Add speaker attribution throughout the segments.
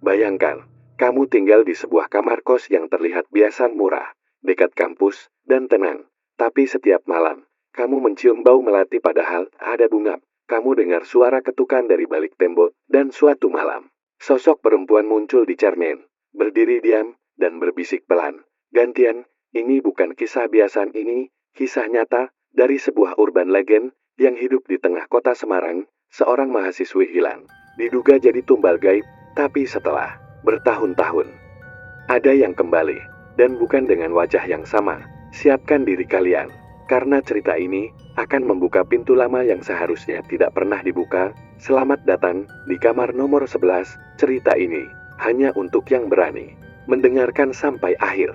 Speaker 1: Bayangkan, kamu tinggal di sebuah kamar kos yang terlihat biasa murah, dekat kampus, dan tenang. Tapi setiap malam, kamu mencium bau melati padahal ada bunga. Kamu dengar suara ketukan dari balik tembok, dan suatu malam, sosok perempuan muncul di cermin, berdiri diam, dan berbisik pelan. Gantian, ini bukan kisah biasa, ini kisah nyata dari sebuah urban legend yang hidup di tengah kota Semarang. Seorang mahasiswi hilang, diduga jadi tumbal gaib, tapi setelah bertahun-tahun, ada yang kembali, dan bukan dengan wajah yang sama. Siapkan diri kalian, karena cerita ini akan membuka pintu lama yang seharusnya tidak pernah dibuka. Selamat datang di kamar nomor 11. Cerita ini hanya untuk yang berani mendengarkan sampai akhir.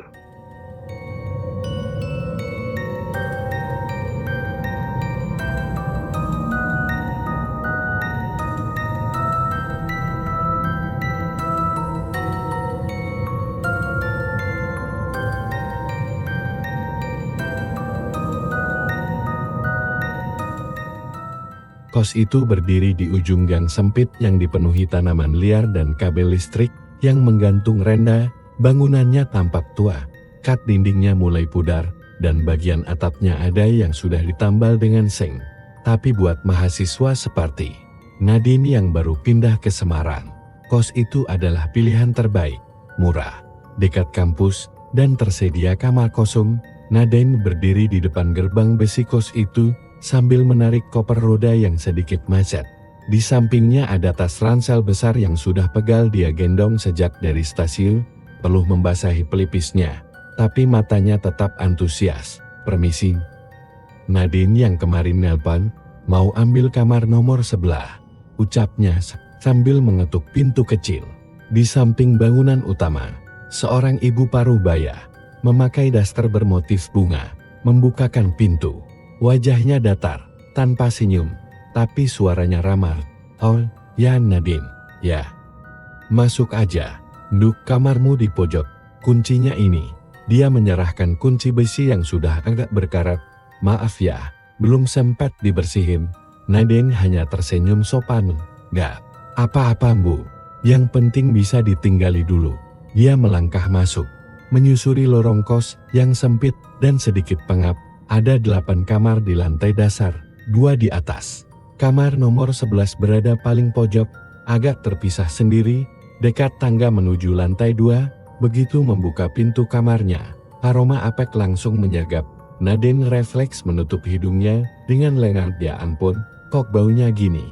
Speaker 2: Kos itu berdiri di ujung gang sempit yang dipenuhi tanaman liar dan kabel listrik yang menggantung renda. Bangunannya tampak tua, kat dindingnya mulai pudar, dan bagian atapnya ada yang sudah ditambal dengan seng. Tapi buat mahasiswa seperti Nadine yang baru pindah ke Semarang, kos itu adalah pilihan terbaik, murah, dekat kampus, dan tersedia kamar kosong. Nadine berdiri di depan gerbang besi kos itu, sambil menarik koper roda yang sedikit macet. Di sampingnya ada tas ransel besar yang sudah pegal dia gendong sejak dari stasiun, perlu membasahi pelipisnya, tapi matanya tetap antusias. "Permisi." Nadine yang kemarin nelpon, "Mau ambil kamar nomor sebelah," ucapnya sambil mengetuk pintu kecil. Di samping bangunan utama, seorang ibu paruh baya, memakai daster bermotif bunga, membukakan pintu. Wajahnya datar, tanpa senyum, tapi suaranya ramah. "Oh, ya Nadine, ya. Masuk aja. Nduk, kamarmu di pojok. Kuncinya ini." Dia menyerahkan kunci besi yang sudah agak berkarat. "Maaf ya, belum sempat dibersihin." Nadine hanya tersenyum sopan. "Gak apa-apa Bu, yang penting bisa ditinggali dulu." Dia melangkah masuk, menyusuri lorong kos yang sempit dan sedikit pengap. Ada 8 kamar di lantai dasar, 2 di atas. Kamar nomor 11 berada paling pojok, agak terpisah sendiri, dekat tangga menuju lantai 2. Begitu membuka pintu kamarnya, aroma apek langsung menyergap. Nadine refleks menutup hidungnya dengan lengah. "Ya ampun, kok baunya gini?"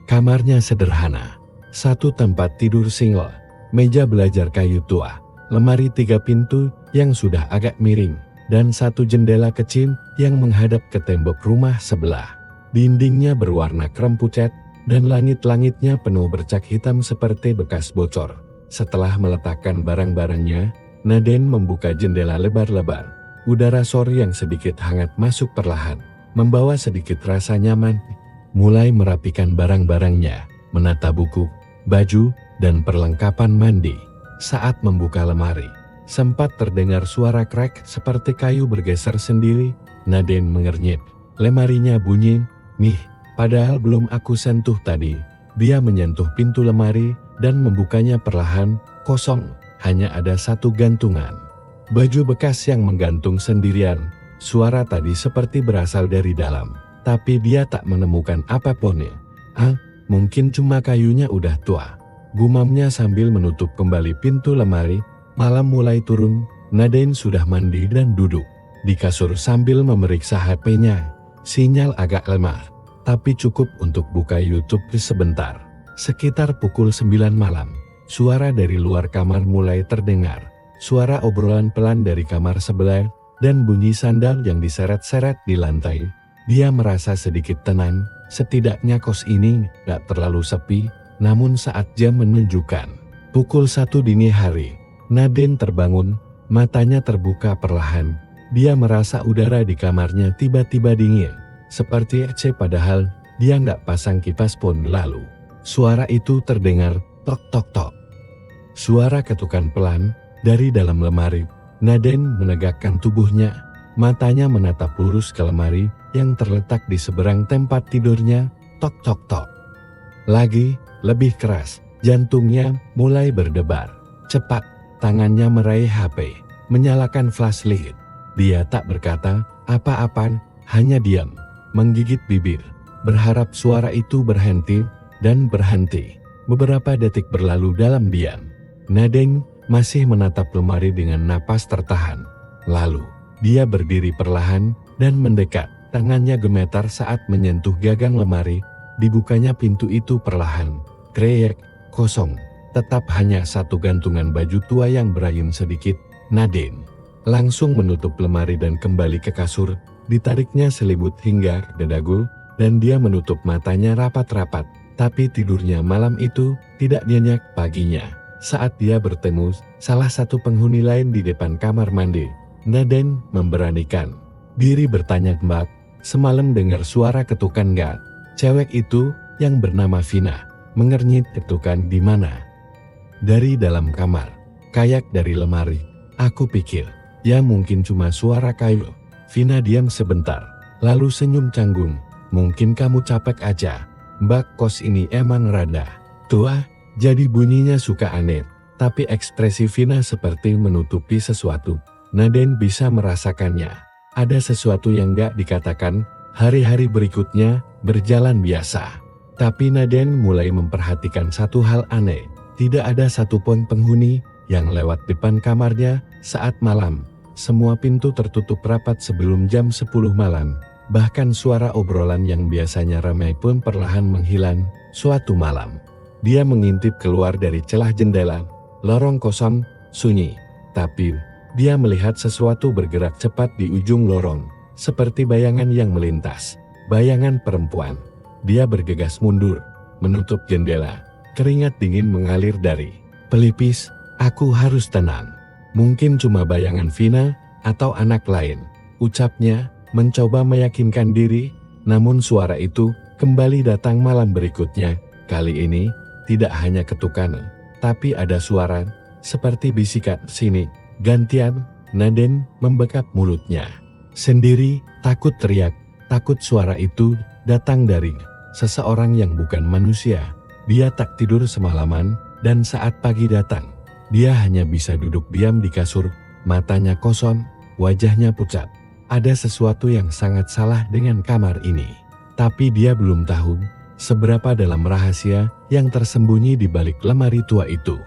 Speaker 2: Kamarnya sederhana, satu tempat tidur single, meja belajar kayu tua, lemari 3 pintu yang sudah agak miring, dan satu jendela kecil yang menghadap ke tembok rumah sebelah. Dindingnya berwarna krem pucat, dan langit-langitnya penuh bercak hitam seperti bekas bocor. Setelah meletakkan barang-barangnya, Nadine membuka jendela lebar-lebar. Udara sore yang sedikit hangat masuk perlahan, membawa sedikit rasa nyaman. Mulai merapikan barang-barangnya, menata buku, baju, dan perlengkapan mandi. Saat membuka lemari, sempat terdengar suara krek seperti kayu bergeser sendiri. Nadine mengernyit. Lemarinya bunyi, "Nih, padahal belum aku sentuh tadi." Dia menyentuh pintu lemari dan membukanya perlahan. Kosong, hanya ada satu gantungan. Baju bekas yang menggantung sendirian. Suara tadi seperti berasal dari dalam, tapi dia tak menemukan apapun. Mungkin cuma kayunya udah tua," gumamnya sambil menutup kembali pintu lemari. Malam mulai turun, Nadine sudah mandi dan duduk di kasur sambil memeriksa HP-nya. Sinyal agak lemah, tapi cukup untuk buka YouTube sebentar. Sekitar pukul 9 malam, suara dari luar kamar mulai terdengar. Suara obrolan pelan dari kamar sebelah, dan bunyi sandal yang diseret-seret di lantai. Dia merasa sedikit tenang, setidaknya kos ini gak terlalu sepi. Namun saat jam menunjukkan pukul 1 dini hari, Nadine terbangun, matanya terbuka perlahan. Dia merasa udara di kamarnya tiba-tiba dingin, seperti AC padahal dia nggak pasang kipas pun. Lalu, suara itu terdengar, tok tok tok. Suara ketukan pelan dari dalam lemari. Nadine menegakkan tubuhnya, matanya menatap lurus ke lemari yang terletak di seberang tempat tidurnya. Tok tok tok. Lagi, lebih keras, Jantungnya mulai berdebar. Cepat, tangannya meraih HP, menyalakan flashlight. Dia tak berkata apa-apa, hanya diam, menggigit bibir, berharap suara itu berhenti, dan berhenti. Beberapa detik berlalu dalam diam. Nadine masih menatap lemari dengan napas tertahan. Lalu, dia berdiri perlahan dan mendekat. Tangannya gemetar saat menyentuh gagang lemari. Dibukanya pintu itu perlahan. Kreyek, kosong. Tetap hanya satu gantungan baju tua yang berayun sedikit. Nadine langsung menutup lemari dan kembali ke kasur. Ditariknya selimut hingga dadagu, dan dia menutup matanya rapat-rapat. Tapi tidurnya malam itu tidak nyenyak. Paginya, saat dia bertemu salah satu penghuni lain di depan kamar mandi, Nadine memberanikan diri bertanya, "Mbak, semalam dengar suara ketukan nggak?" Cewek itu yang bernama Vina mengernyit, "Ketukan di mana?" "Dari dalam kamar, kayak dari lemari." Aku pikir, ya mungkin cuma suara kayu. Vina diam sebentar, lalu senyum canggung. "Mungkin kamu capek aja. Mbak kos ini emang rada tua, jadi bunyinya suka aneh." Tapi ekspresi Vina seperti menutupi sesuatu. Nadine bisa merasakannya. Ada sesuatu yang gak dikatakan. Hari-hari berikutnya berjalan biasa. Tapi Nadine mulai memperhatikan satu hal aneh. Tidak ada satupun penghuni yang lewat depan kamarnya saat malam. Semua pintu tertutup rapat sebelum jam 10 malam. Bahkan suara obrolan yang biasanya ramai pun perlahan menghilang. Suatu malam, dia mengintip keluar dari celah jendela. Lorong kosong, sunyi. Tapi, dia melihat sesuatu bergerak cepat di ujung lorong. Seperti bayangan yang melintas. Bayangan perempuan. Dia bergegas mundur, menutup jendela. Keringat dingin mengalir dari pelipis. "Aku harus tenang. Mungkin cuma bayangan Vina atau anak lain," ucapnya, mencoba meyakinkan diri. Namun suara itu kembali datang malam berikutnya. Kali ini, tidak hanya ketukan, tapi ada suara, seperti bisikan, "Sini." Gantian, Nadine membekap mulutnya sendiri, takut teriak. Takut suara itu datang dari seseorang yang bukan manusia. Dia tak tidur semalaman, dan saat pagi datang, dia hanya bisa duduk diam di kasur, matanya kosong, wajahnya pucat. Ada sesuatu yang sangat salah dengan kamar ini. Tapi dia belum tahu seberapa dalam rahasia yang tersembunyi di balik lemari tua itu.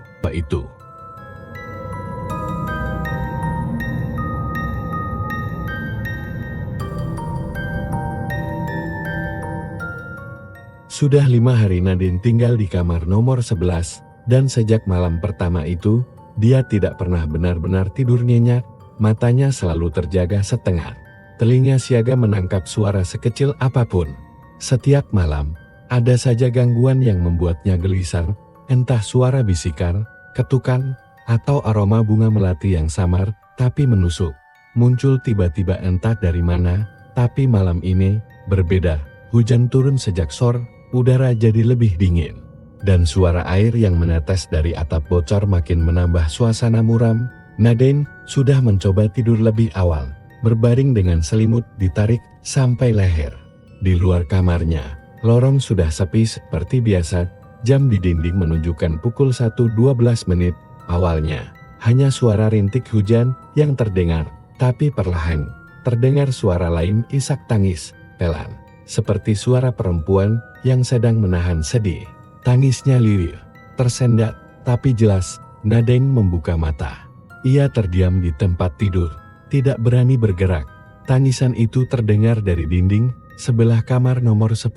Speaker 2: Sudah 5 hari Nadine tinggal di kamar nomor 11, dan sejak malam pertama itu, dia tidak pernah benar-benar tidur nyenyak. Matanya selalu terjaga setengah. Telinga siaga menangkap suara sekecil apapun. Setiap malam, ada saja gangguan yang membuatnya gelisar. Entah suara bisikan, ketukan, atau aroma bunga melati yang samar, tapi menusuk. Muncul tiba-tiba entah dari mana, tapi malam ini berbeda. Hujan turun sejak sore, udara jadi lebih dingin. Dan suara air yang menetes dari atap bocor makin menambah suasana muram. Nadine sudah mencoba tidur lebih awal, berbaring dengan selimut ditarik sampai leher. Di luar kamarnya, lorong sudah sepi seperti biasa. Jam di dinding menunjukkan pukul 1:12 menit. Awalnya, hanya suara rintik hujan yang terdengar, tapi perlahan terdengar suara lain, isak tangis, pelan, seperti suara perempuan yang sedang menahan sedih. Tangisnya lirih, tersendat, tapi jelas. Nadine membuka mata. Ia terdiam di tempat tidur, tidak berani bergerak. Tangisan itu terdengar dari dinding sebelah kamar nomor 10.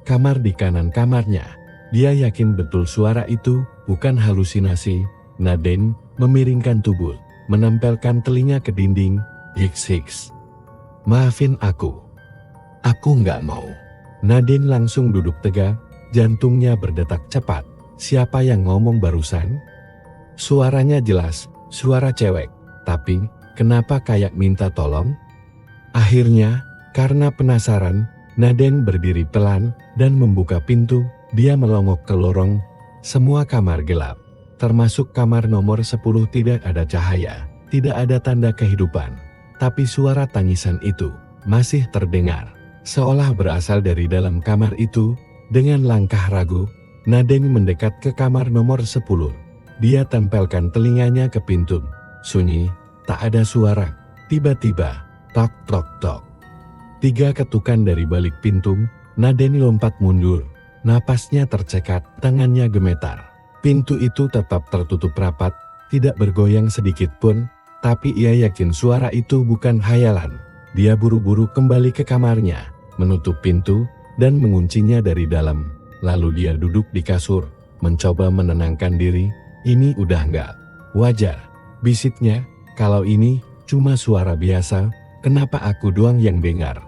Speaker 2: Kamar di kanan kamarnya. Dia yakin betul suara itu bukan halusinasi. Nadine memiringkan tubuh, menempelkan telinga ke dinding. Hiks. "Maafin aku. Aku nggak mau." Nadine langsung duduk tegak, jantungnya berdetak cepat. Siapa yang ngomong barusan? Suaranya jelas. Suara cewek, tapi kenapa kayak minta tolong? Akhirnya, karena penasaran, Nadine berdiri pelan dan membuka pintu. Dia melongok ke lorong. Semua kamar gelap, termasuk kamar nomor 10. Tidak ada cahaya, tidak ada tanda kehidupan. Tapi suara tangisan itu masih terdengar, seolah berasal dari dalam kamar itu. Dengan langkah ragu, Nadine mendekat ke kamar nomor 10. Dia tempelkan telinganya ke pintu. Sunyi, tak ada suara. Tiba-tiba, tok tok tok. 3 ketukan dari balik pintu. Nadine lompat mundur. Napasnya tercekat, tangannya gemetar. Pintu itu tetap tertutup rapat, tidak bergoyang sedikit pun, tapi ia yakin suara itu bukan hayalan. Dia buru-buru kembali ke kamarnya, menutup pintu, dan menguncinya dari dalam. Lalu dia duduk di kasur, mencoba menenangkan diri. Ini udah nggak wajar, bisiknya. Kalau ini cuma suara biasa, kenapa aku doang yang dengar?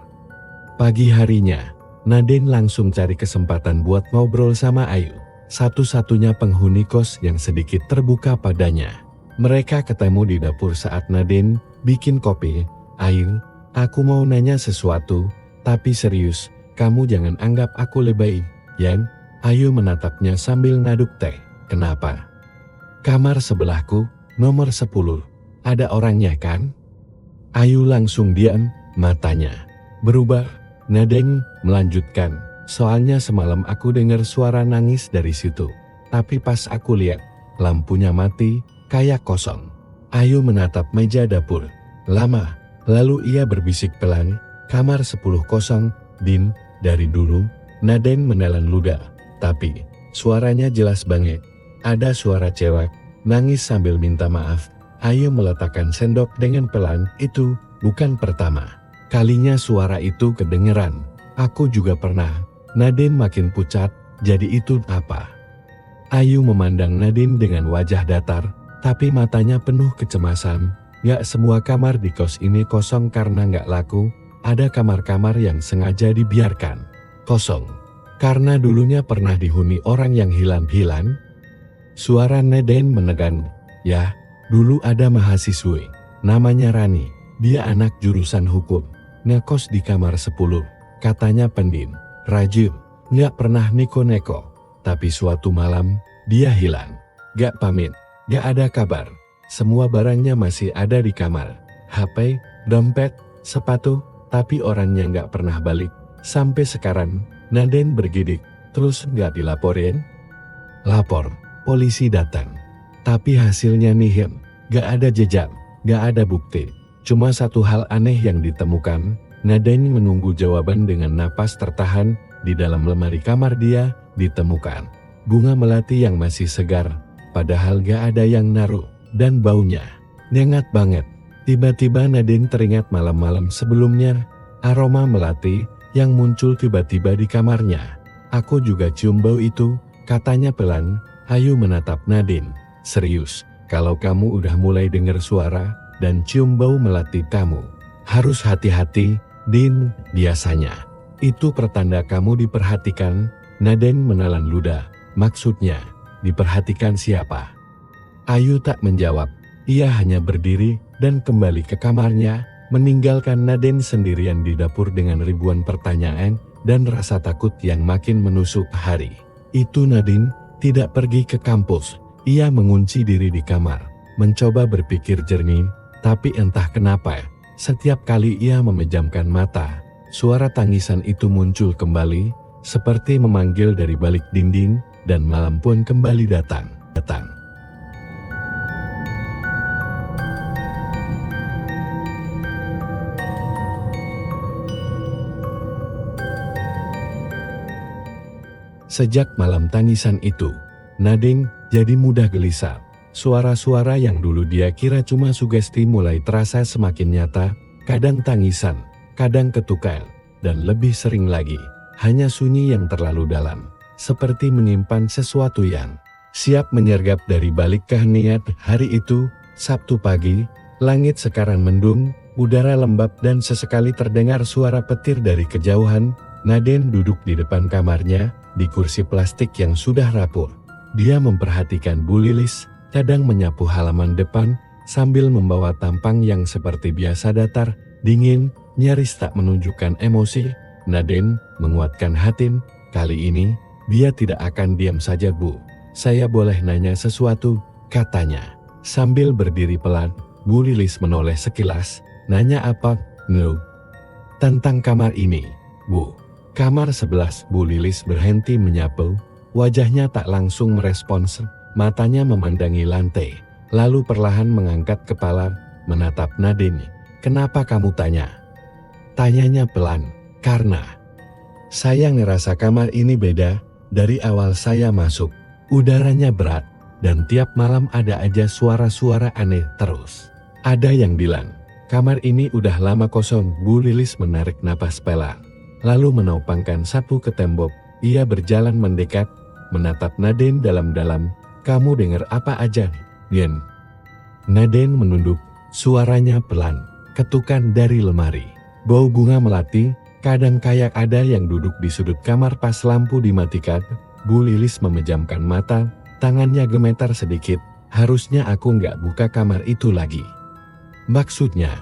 Speaker 2: Pagi harinya, Nadine langsung cari kesempatan buat ngobrol sama Ayu, satu-satunya penghuni kos yang sedikit terbuka padanya. Mereka ketemu di dapur saat Nadine bikin kopi. Ayu, aku mau nanya sesuatu, tapi serius, kamu jangan anggap aku lebay, Yan. Ayu menatapnya sambil ngaduk teh. Kenapa? Kamar sebelahku, nomor 10. Ada orangnya kan? Ayu langsung diam, matanya berubah. Nadine melanjutkan, soalnya semalam aku dengar suara nangis dari situ. Tapi pas aku lihat, lampunya mati, kayak kosong. Ayu menatap meja dapur. Lama, lalu ia berbisik pelan, kamar 10 kosong, Din, dari dulu. Nadine menelan ludah, tapi suaranya jelas banget. Ada suara cewek, nangis sambil minta maaf. Ayu meletakkan sendok dengan pelan, itu bukan pertama kalinya suara itu kedengeran. Aku juga pernah. Nadine makin pucat, jadi itu apa? Ayu memandang Nadine dengan wajah datar, tapi matanya penuh kecemasan. Gak semua kamar di kos ini kosong karena gak laku, ada kamar-kamar yang sengaja dibiarkan kosong karena dulunya pernah dihuni orang yang hilang-hilang. Suara Nadine menegan. Ya, dulu ada mahasiswi, namanya Rani. Dia anak jurusan hukum, ngekos di kamar 10. Katanya pendin, rajin, gak pernah neko-neko. Tapi suatu malam, dia hilang. Gak pamit, gak ada kabar. Semua barangnya masih ada di kamar. HP, dompet, sepatu, tapi orangnya gak pernah balik. Sampai sekarang, Nadine bergidik, terus gak dilaporin? Lapor, polisi datang. Tapi hasilnya nihil, gak ada jejak, gak ada bukti. Cuma satu hal aneh yang ditemukan. Nadine menunggu jawaban dengan napas tertahan. Di dalam lemari kamar dia, ditemukan bunga melati yang masih segar, padahal gak ada yang naruh, dan baunya nyengat banget. Tiba-tiba Nadine teringat malam-malam sebelumnya, aroma melati yang muncul tiba-tiba di kamarnya. Aku juga cium bau itu, katanya pelan. Ayu menatap Nadine. Serius, kalau kamu udah mulai dengar suara dan cium bau melati kamu harus hati-hati, Din. Biasanya itu pertanda kamu diperhatikan. Nadine menelan ludah. Maksudnya, diperhatikan siapa? Ayu tak menjawab. Ia hanya berdiri dan kembali ke kamarnya, meninggalkan Nadine sendirian di dapur dengan ribuan pertanyaan dan rasa takut yang makin menusuk hari. Itu Nadine tidak pergi ke kampus. Ia mengunci diri di kamar, mencoba berpikir jernih, tapi entah kenapa, setiap kali ia memejamkan mata, suara tangisan itu muncul kembali, seperti memanggil dari balik dinding, dan malam pun kembali datang. Sejak malam tangisan itu, Nadine jadi mudah gelisah. Suara-suara yang dulu dia kira cuma sugesti mulai terasa semakin nyata, kadang tangisan, kadang ketukan, dan lebih sering lagi, hanya sunyi yang terlalu dalam, seperti menyimpan sesuatu yang siap menyergap dari balik keheningan hari itu. Sabtu pagi, langit sekarang mendung, udara lembab dan sesekali terdengar suara petir dari kejauhan. Nadine duduk di depan kamarnya, di kursi plastik yang sudah rapuh. Dia memperhatikan Bu Lilis, kadang menyapu halaman depan, sambil membawa tampang yang seperti biasa datar, dingin, nyaris tak menunjukkan emosi. Nadine menguatkan hati, kali ini, dia tidak akan diam saja Bu. Saya boleh nanya sesuatu, katanya. Sambil berdiri pelan, Bu Lilis menoleh sekilas. Nanya apa? No. Tentang kamar ini, Bu. Kamar 11. Bu Lilis berhenti menyapu. Wajahnya tak langsung merespons, matanya memandangi lantai, lalu perlahan mengangkat kepala, menatap Nadine. "Kenapa kamu tanya?" Tanyanya pelan, "Karena saya ngerasa kamar ini beda, dari awal saya masuk. Udaranya berat, dan tiap malam ada aja suara-suara aneh terus. Ada yang bilang, kamar ini udah lama kosong." Bu Lilis menarik napas pelan, lalu menopangkan sapu ke tembok. Ia berjalan mendekat, menatap Nadine dalam-dalam. "Kamu dengar apa aja, Din?" Nadine menunduk, suaranya pelan, ketukan dari lemari. Bau bunga melati, kadang kayak ada yang duduk di sudut kamar pas lampu dimatikan. Bu Lilis memejamkan mata, tangannya gemetar sedikit. "Harusnya aku nggak buka kamar itu lagi." "Maksudnya?"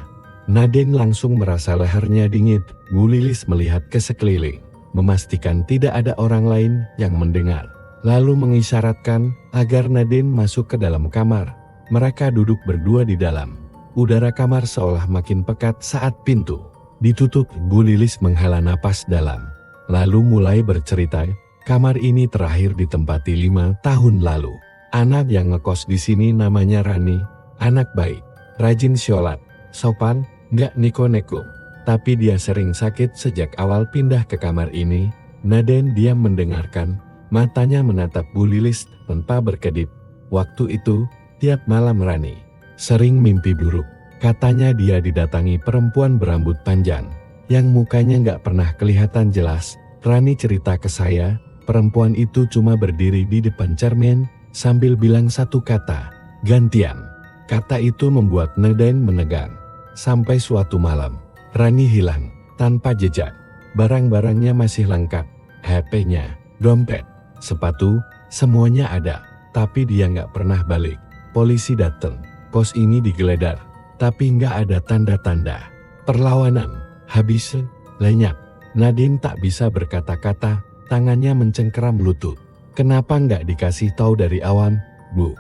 Speaker 2: Nadine langsung merasa lehernya dingin. Bu Lilis melihat ke sekeliling, memastikan tidak ada orang lain yang mendengar, lalu mengisyaratkan agar Nadine masuk ke dalam kamar. Mereka duduk berdua di dalam. Udara kamar seolah makin pekat saat pintu ditutup. Bu Lilis menghela napas dalam, lalu mulai bercerita. "Kamar ini terakhir ditempati 5 tahun lalu. Anak yang ngekos di sini namanya Rani, anak baik, rajin sholat, sopan, nggak neko-neko. Tapi dia sering sakit sejak awal pindah ke kamar ini." Nadine diam mendengarkan, matanya menatap Bu Lilis tanpa berkedip. "Waktu itu, tiap malam Rani sering mimpi buruk. Katanya dia didatangi perempuan berambut panjang, yang mukanya nggak pernah kelihatan jelas. Rani cerita ke saya, perempuan itu cuma berdiri di depan cermin, sambil bilang satu kata, 'Gantian.' Kata itu membuat Nadine menegang. Sampai suatu malam, Rani hilang, tanpa jejak. Barang-barangnya masih lengkap, HP-nya, dompet, sepatu, semuanya ada. Tapi dia nggak pernah balik. Polisi datang, kos ini digeledah, tapi nggak ada tanda-tanda perlawanan. Habis lenyap." Nadine tak bisa berkata-kata, tangannya mencengkeram lutut. "Kenapa nggak dikasih tahu dari awal, Bu?"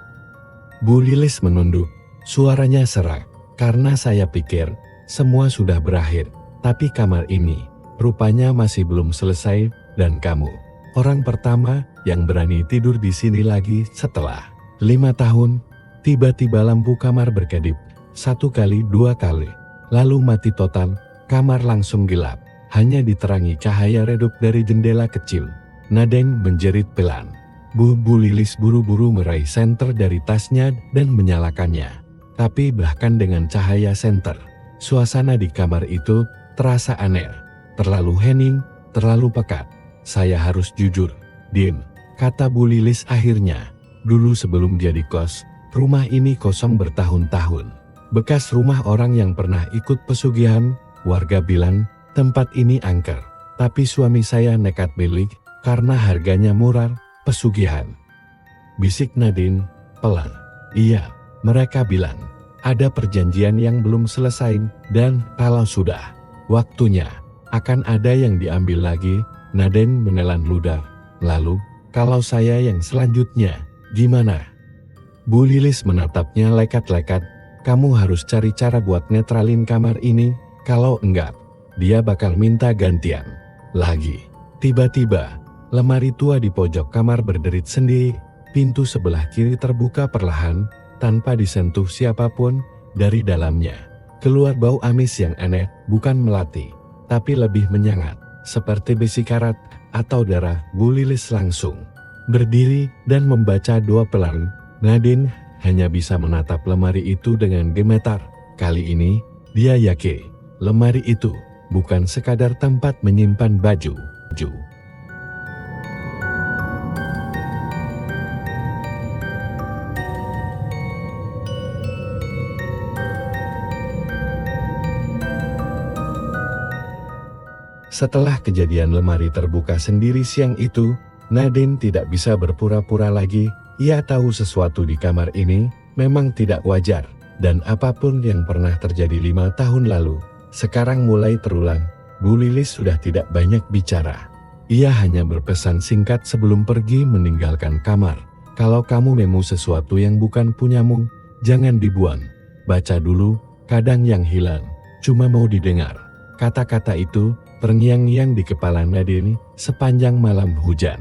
Speaker 2: Bu Lilis menunduk, suaranya serak. "Karena saya pikir semua sudah berakhir, tapi kamar ini rupanya masih belum selesai, dan kamu orang pertama yang berani tidur di sini lagi setelah 5 tahun." Tiba-tiba lampu kamar berkedip, 1 kali 2 kali, lalu mati total. Kamar langsung gelap, hanya diterangi cahaya redup dari jendela kecil. Nadine menjerit pelan. Bu Lilis buru-buru meraih senter dari tasnya dan menyalakannya. Tapi bahkan dengan cahaya senter, suasana di kamar itu terasa aneh, terlalu hening, terlalu pekat. "Saya harus jujur, Din," kata Bu Lilis akhirnya. "Dulu sebelum dia di kos, rumah ini kosong bertahun-tahun. Bekas rumah orang yang pernah ikut pesugihan. Warga bilang tempat ini angker, tapi suami saya nekat beli karena harganya murah." "Pesugihan?" bisik Nadine pelan. "Iya, mereka bilang ada perjanjian yang belum selesai, dan kalau sudah waktunya akan ada yang diambil lagi." Nadine menelan ludah. "Lalu, kalau saya yang selanjutnya, gimana?" Bu Lilis menatapnya lekat-lekat. "Kamu harus cari cara buat netralin kamar ini, kalau enggak, dia bakal minta gantian lagi." Tiba-tiba, lemari tua di pojok kamar berderit sendiri. Pintu sebelah kiri terbuka perlahan, tanpa disentuh siapapun. Dari dalamnya keluar bau amis yang aneh, bukan melati, tapi lebih menyengat, seperti besi karat atau darah. Bu Lilis langsung berdiri dan membaca doa pelan. Nadine hanya bisa menatap lemari itu dengan gemetar. Kali ini, dia yakin lemari itu bukan sekadar tempat menyimpan baju. Setelah kejadian lemari terbuka sendiri siang itu, Nadine tidak bisa berpura-pura lagi. Ia tahu sesuatu di kamar ini memang tidak wajar, dan apapun yang pernah terjadi 5 tahun lalu, sekarang mulai terulang. Bu Lilis sudah tidak banyak bicara. Ia hanya berpesan singkat sebelum pergi meninggalkan kamar. "Kalau kamu nemu sesuatu yang bukan punyamu, jangan dibuang. Baca dulu, kadang yang hilang cuma mau didengar." Kata-kata itu terngiang-ngiang di kepala Nadine sepanjang malam hujan.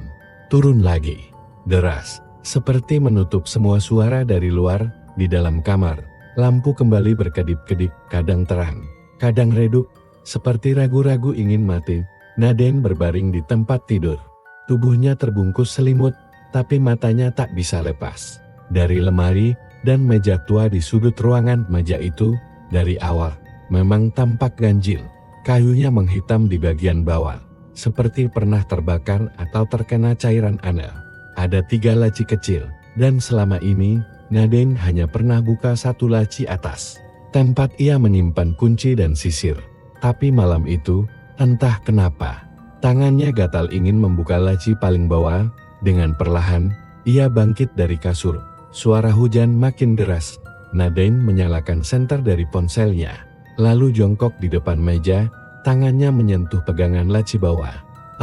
Speaker 2: turun lagi. Deras, seperti menutup semua suara dari luar. Di dalam kamar, lampu kembali berkedip-kedip, kadang terang, kadang redup, seperti ragu-ragu ingin mati. Naden berbaring di tempat tidur. Tubuhnya terbungkus selimut, tapi matanya tak bisa lepas dari lemari dan meja tua di sudut ruangan. Meja itu, dari awal, memang tampak ganjil. Kayunya menghitam di bagian bawah, seperti pernah terbakar atau terkena cairan aneh. Ada 3 laci kecil, dan selama ini, Naden hanya pernah buka 1 laci atas, tempat ia menyimpan kunci dan sisir. Tapi malam itu, entah kenapa, tangannya gatal ingin membuka laci paling bawah. Dengan perlahan, ia bangkit dari kasur. Suara hujan makin deras. Naden menyalakan senter dari ponselnya, lalu jongkok di depan meja, tangannya menyentuh pegangan laci bawah.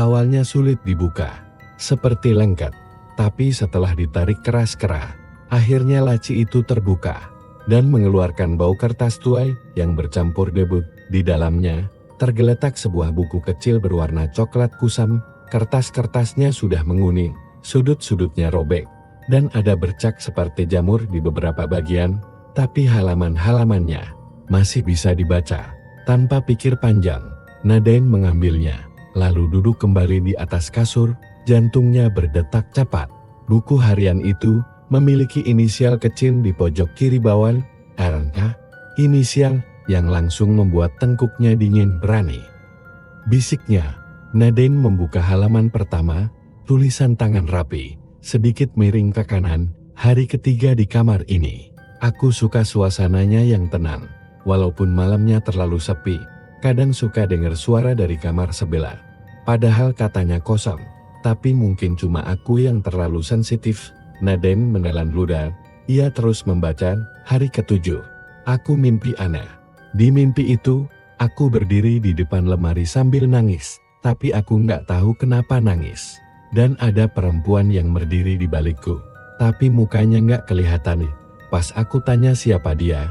Speaker 2: Awalnya sulit dibuka, seperti lengket, tapi setelah ditarik keras-keras, akhirnya laci itu terbuka, dan mengeluarkan bau kertas tuai yang bercampur debu. Di dalamnya, tergeletak sebuah buku kecil berwarna coklat kusam. Kertas-kertasnya sudah menguning, sudut-sudutnya robek, dan ada bercak seperti jamur di beberapa bagian, tapi halaman-halamannya masih bisa dibaca. Tanpa pikir panjang, Naden mengambilnya, lalu duduk kembali di atas kasur, jantungnya berdetak cepat. Buku harian itu memiliki inisial kecil di pojok kiri bawah, RK, inisial yang langsung membuat tengkuknya dingin. Berani, bisiknya. Naden membuka halaman pertama, tulisan tangan rapi, sedikit miring ke kanan. Hari ketiga di kamar ini. Aku suka suasananya yang tenang, walaupun malamnya terlalu sepi. Kadang suka dengar suara dari kamar sebelah, padahal katanya kosong. Tapi mungkin cuma aku yang terlalu sensitif. Naden menelan ludah. Ia terus membaca. Hari ketujuh. Aku mimpi aneh. Di mimpi itu, aku berdiri di depan lemari sambil nangis. Tapi aku nggak tahu kenapa nangis. Dan ada perempuan yang berdiri di balikku. Tapi mukanya nggak kelihatan. Pas aku tanya siapa dia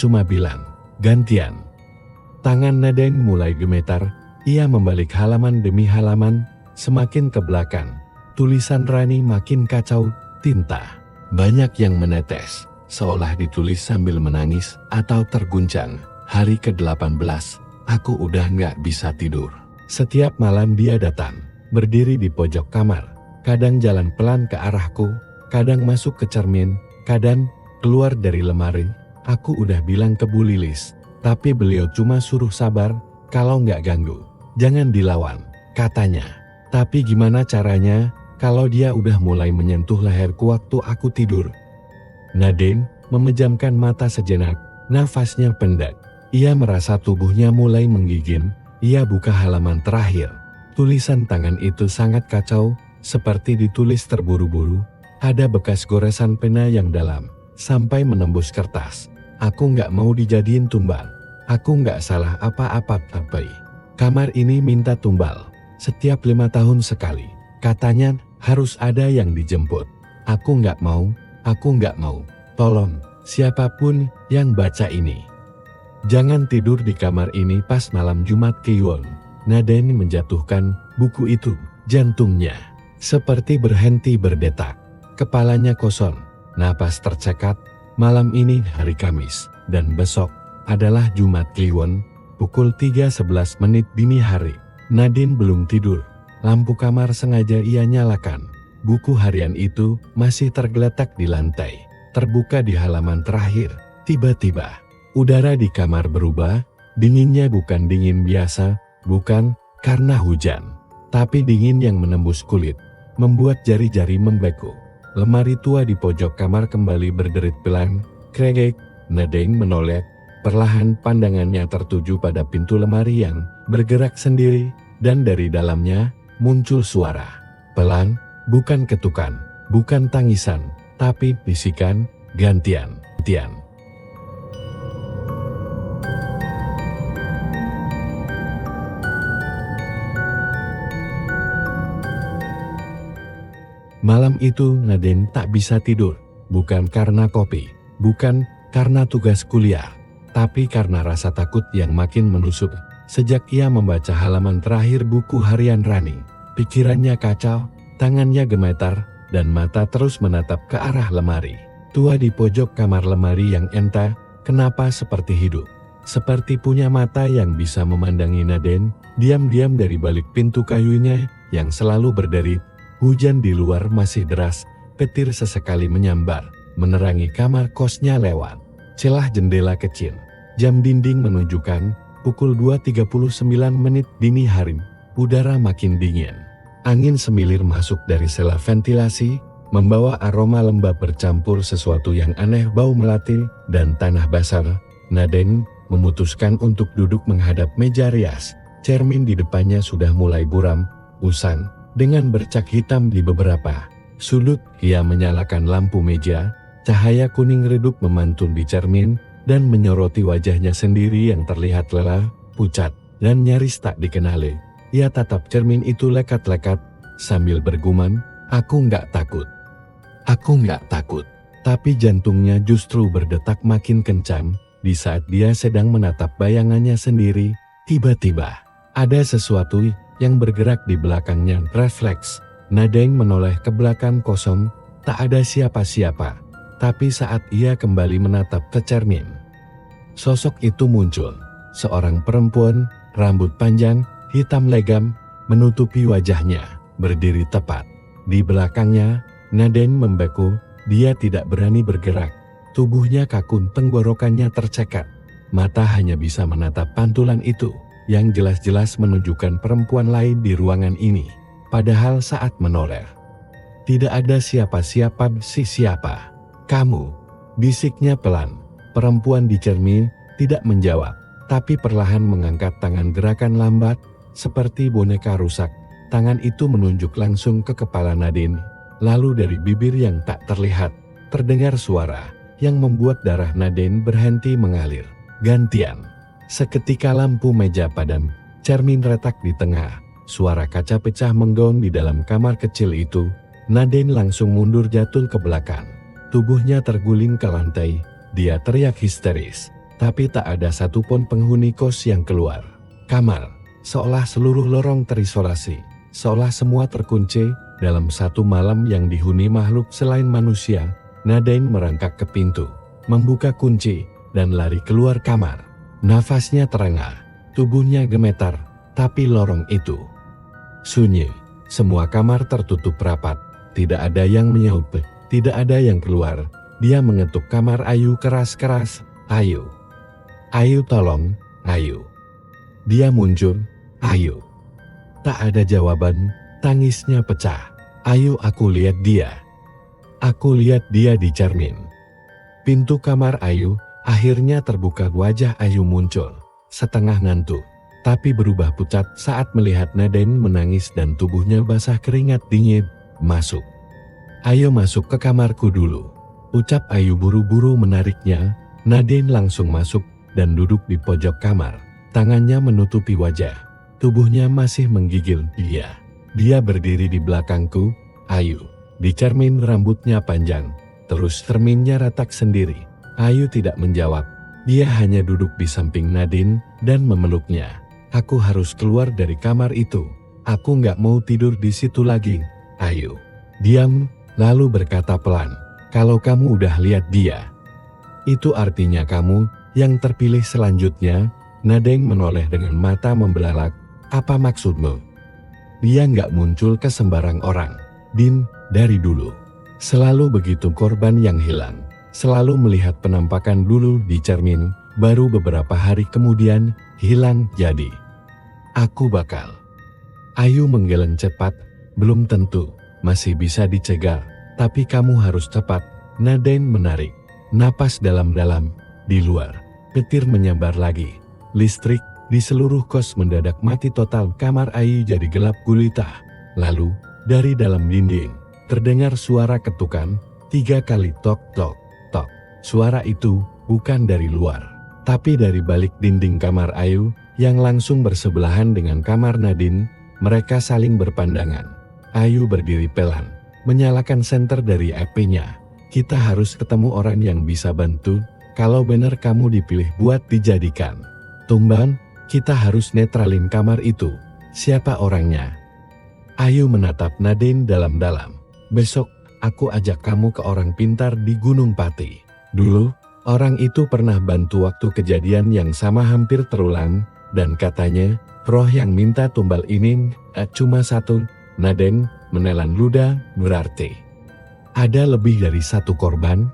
Speaker 2: cuma bilang, gantian. Tangan Naden mulai gemetar. Ia membalik halaman demi halaman. Semakin ke belakang, tulisan Rani makin kacau. Tinta banyak yang menetes, seolah ditulis sambil menangis atau terguncang. Hari ke-18, aku udah nggak bisa tidur. Setiap malam dia datang, berdiri di pojok kamar. Kadang jalan pelan ke arahku, kadang masuk ke cermin, kadang keluar dari lemari. Aku udah bilang ke Bu Lilis, tapi beliau cuma suruh sabar. Kalau nggak ganggu, jangan dilawan, katanya. Tapi gimana caranya kalau dia udah mulai menyentuh leherku waktu aku tidur? Naden memejamkan mata sejenak, nafasnya pendek. Ia merasa tubuhnya mulai menggigil. Ia buka halaman terakhir. Tulisan tangan itu sangat kacau, seperti ditulis terburu-buru. Ada bekas goresan pena yang dalam, sampai menembus kertas. Aku nggak mau dijadiin tumbal. Aku nggak salah apa-apa, tapi kamar ini minta tumbal. Setiap 5 tahun sekali. Katanya harus ada yang dijemput. Aku nggak mau, aku nggak mau. Tolong, siapapun yang baca ini, jangan tidur di kamar ini pas malam Jumat Kliwon. Naden menjatuhkan buku itu. Jantungnya seperti berhenti berdetak. Kepalanya kosong, napas tercekat. Malam ini hari Kamis, dan besok adalah Jumat Kliwon. Pukul 3:11 dini hari. Naden belum tidur. Lampu kamar sengaja ia nyalakan. Buku harian itu masih tergeletak di lantai, terbuka di halaman terakhir. Tiba-tiba, udara di kamar berubah. Dinginnya bukan dingin biasa, bukan karena hujan, tapi dingin yang menembus kulit, membuat jari-jari membeku. Lemari tua di pojok kamar kembali berderit pelan. Kregek. Naden menoleh. Perlahan pandangannya tertuju pada pintu lemari yang bergerak sendiri, dan dari dalamnya muncul suara. Pelan, bukan ketukan, bukan tangisan, tapi bisikan, gantian, gantian. Malam itu Naden tak bisa tidur, bukan karena kopi, bukan karena tugas kuliah, tapi karena rasa takut yang makin menusuk. Sejak ia membaca halaman terakhir buku harian Rani, pikirannya kacau, Tangannya gemetar, dan mata terus menatap ke arah lemari. Tua di pojok kamar lemari yang entah kenapa seperti hidup. Seperti punya mata yang bisa memandangi Naden, diam-diam dari balik pintu kayunya yang selalu berderit. Hujan di luar masih deras, petir sesekali menyambar, menerangi kamar kosnya lewat celah jendela kecil. Jam dinding menunjukkan pukul 2.39 dini hari. Udara makin dingin. Angin semilir masuk dari sela ventilasi, membawa aroma lembab bercampur sesuatu yang aneh bau melati dan tanah basah. Naden memutuskan untuk duduk menghadap meja rias. Cermin di depannya sudah mulai buram, usang, dengan bercak hitam di beberapa sudut. Ia menyalakan lampu meja, cahaya kuning redup memantun di cermin, dan menyoroti wajahnya sendiri yang terlihat lelah, pucat, dan nyaris tak dikenali. Ia tatap cermin itu lekat-lekat, sambil bergumam, "Aku nggak takut. Aku nggak takut." Tapi jantungnya justru berdetak makin kencang. Di saat dia sedang menatap bayangannya sendiri, tiba-tiba ada sesuatu yang bergerak di belakangnya. Refleks, Naden menoleh ke belakang kosong, tak ada siapa-siapa. Tapi saat ia kembali menatap ke cermin, sosok itu muncul. Seorang perempuan, rambut panjang, hitam legam, menutupi wajahnya, berdiri tepat di belakangnya. Naden membeku, dia tidak berani bergerak. Tubuhnya kaku, tenggorokannya tercekat. Mata hanya bisa menatap pantulan itu, yang jelas-jelas menunjukkan perempuan lain di ruangan ini. Padahal saat menoleh, tidak ada siapa-siapa. Siapa? "Kamu," bisiknya pelan. Perempuan di cermin tidak menjawab, tapi perlahan mengangkat tangan, gerakan lambat, seperti boneka rusak. Tangan itu menunjuk langsung ke kepala Naden. Lalu dari bibir yang tak terlihat, terdengar suara yang membuat darah Naden berhenti mengalir. Gantian. Seketika lampu meja padam, cermin retak di tengah, suara kaca pecah menggaung di dalam kamar kecil itu. Naden langsung mundur, jatuh ke belakang. Tubuhnya terguling ke lantai. Dia teriak histeris, tapi tak ada satupun penghuni kos yang keluar kamar. Seolah seluruh lorong terisolasi, seolah semua terkunci dalam satu malam yang dihuni makhluk selain manusia. Naden merangkak ke pintu, membuka kunci, dan lari keluar kamar. Nafasnya terengah, tubuhnya gemetar, tapi lorong itu sunyi. Semua kamar tertutup rapat, tidak ada yang menyaut, tidak ada yang keluar. Dia mengetuk kamar Ayu keras-keras, "Ayu, Ayu tolong, Ayu." Dia muncul, "Ayu." Tak ada jawaban, tangisnya pecah. "Ayu, aku lihat dia. Aku lihat dia di cermin." Pintu kamar Ayu akhirnya terbuka. Wajah Ayu muncul, setengah ngantuk, tapi berubah pucat saat melihat Naden menangis dan tubuhnya basah keringat dingin. "Masuk. Ayo masuk ke kamarku dulu," ucap Ayu buru-buru menariknya. Naden langsung masuk dan duduk di pojok kamar. Tangannya menutupi wajah, tubuhnya masih menggigil. Dia berdiri di belakangku, Ayu. Di cermin rambutnya panjang, terus cerminnya retak sendiri. Ayu tidak menjawab, dia hanya duduk di samping Naden dan memeluknya. "Aku harus keluar dari kamar itu. Aku nggak mau tidur di situ lagi." Ayu diam, lalu berkata pelan, "Kalau kamu udah lihat dia, itu artinya kamu yang terpilih selanjutnya." Naden menoleh dengan mata membelalak. "Apa maksudmu?" "Dia nggak muncul ke sembarang orang, Din. Dari dulu selalu begitu. Korban yang hilang selalu melihat penampakan dulu di cermin, baru beberapa hari kemudian hilang. Jadi aku bakal..." Ayu menggeleng cepat. "Belum tentu, masih bisa dicegah, tapi kamu harus cepat." Naden menarik napas dalam-dalam. Di luar, petir menyambar lagi. Listrik di seluruh kos mendadak mati total. Kamar Ayu jadi gelap gulita. Lalu dari dalam dinding terdengar suara ketukan 3 kali, tok tok tok. Suara itu bukan dari luar, tapi dari balik dinding kamar Ayu yang langsung bersebelahan dengan kamar Naden. Mereka saling berpandangan. Ayu berdiri pelan, menyalakan senter dari HP-nya. "Kita harus ketemu orang yang bisa bantu. Kalau benar kamu dipilih buat dijadikan tumban, kita harus netralin kamar itu. Siapa orangnya?" Ayu menatap Nadine dalam-dalam. Besok, aku ajak kamu ke orang pintar di Gunung Pati. Dulu, orang itu pernah bantu waktu kejadian yang sama hampir terulang, dan katanya, roh yang minta tumbal ini cuma satu. Nadine menelan ludah, berarti ada lebih dari satu korban?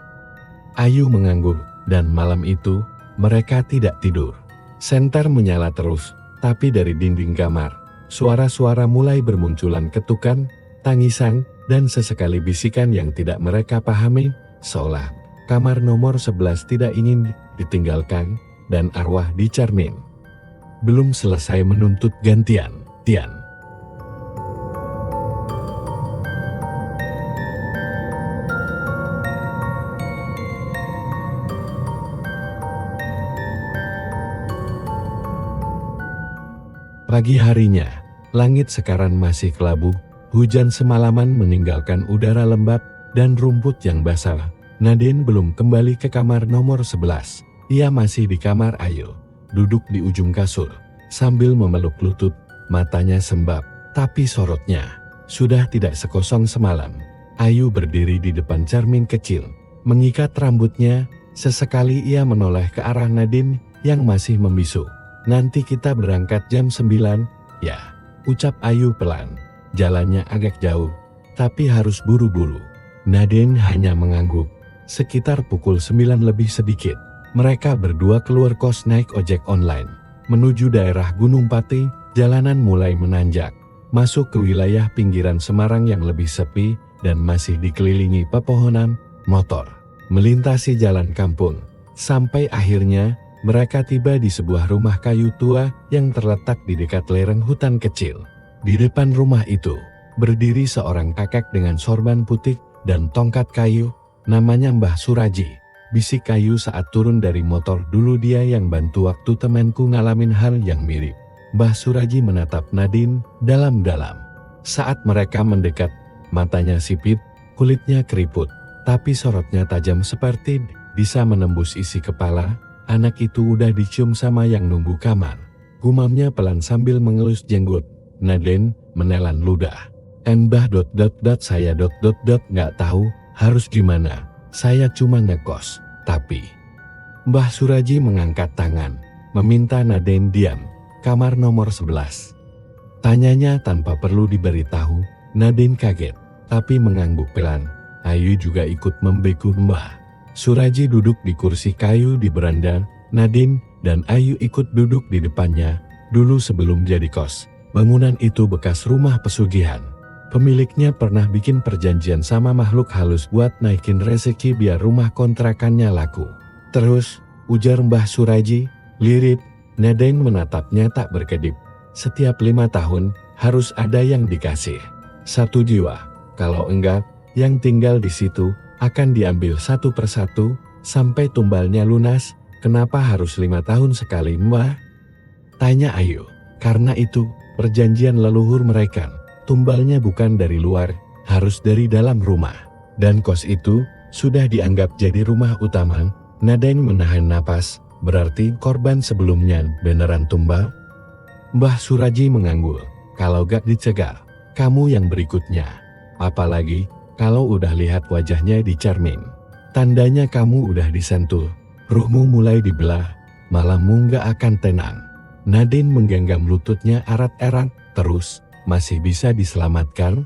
Speaker 2: Ayu mengangguk, dan malam itu, mereka tidak tidur. Senter menyala terus, tapi dari dinding kamar, suara-suara mulai bermunculan, ketukan, tangisan, dan sesekali bisikan yang tidak mereka pahami, seolah kamar nomor 11 tidak ingin ditinggalkan, dan arwah di cermin belum selesai menuntut gantian. Tian. Pagi harinya, langit sekarang masih kelabu, hujan semalaman meninggalkan udara lembab dan rumput yang basah. Nadine belum kembali ke kamar nomor 11. Ia masih di kamar Ayu, duduk di ujung kasur, sambil memeluk lutut, matanya sembab, tapi sorotnya sudah tidak sekosong semalam. Ayu berdiri di depan cermin kecil, mengikat rambutnya, sesekali ia menoleh ke arah Nadine yang masih membisu. Nanti kita berangkat jam 9, ya, ucap Ayu pelan. Jalannya agak jauh, tapi harus buru-buru. Nadine hanya mengangguk. Sekitar pukul 9 lebih sedikit, mereka berdua keluar kos naik ojek online. Menuju daerah Gunung Pati, jalanan mulai menanjak. Masuk ke wilayah pinggiran Semarang yang lebih sepi dan masih dikelilingi pepohonan, motor melintasi jalan kampung. Sampai akhirnya, mereka tiba di sebuah rumah kayu tua yang terletak di dekat lereng hutan kecil. Di depan rumah itu, berdiri seorang kakek dengan sorban putih dan tongkat kayu, namanya Mbah Suraji. Bisik Ayu saat turun dari motor, dulu dia yang bantu waktu temanku ngalamin hal yang mirip. Mbah Suraji menatap Nadine dalam-dalam. Saat mereka mendekat, matanya sipit, kulitnya keriput, tapi sorotnya tajam seperti bisa menembus isi kepala. Anak itu udah dicium sama yang nunggu kamar. Gumamnya pelan sambil mengelus jenggot. Nadine menelan ludah. Mbah ... saya ... nggak tahu harus gimana. Saya cuma ngekos. Tapi Mbah Suraji mengangkat tangan, meminta Nadine diam. Kamar nomor 11. Tanyanya tanpa perlu diberitahu. Nadine kaget, tapi mengangguk pelan. Ayu juga ikut membeku. Mbah Suraji duduk di kursi kayu di beranda. Nadine dan Ayu ikut duduk di depannya. Dulu sebelum jadi kos, bangunan itu bekas rumah pesugihan. Pemiliknya pernah bikin perjanjian sama makhluk halus buat naikin rezeki biar rumah kontrakannya laku. Terus, ujar Mbah Suraji, lirip. Nadine menatapnya tak berkedip. Setiap 5 tahun, harus ada yang dikasih. 1 jiwa. Kalau enggak, yang tinggal di situ akan diambil satu persatu, sampai tumbalnya lunas. Kenapa harus 5 tahun sekali, Mbah? Tanya Ayu. Karena itu, perjanjian leluhur mereka. Tumbalnya bukan dari luar, harus dari dalam rumah. Dan kos itu, sudah dianggap jadi rumah utama. Nadine menahan napas, berarti korban sebelumnya beneran tumbal? Mbah Suraji mengangguk. Kalau gak dicegal, kamu yang berikutnya. Apalagi, kalau udah lihat wajahnya di cermin. Tandanya kamu udah disentuh. Ruhmu mulai dibelah, malammu gak akan tenang. Nadine menggenggam lututnya erat-erat. Terus, masih bisa diselamatkan?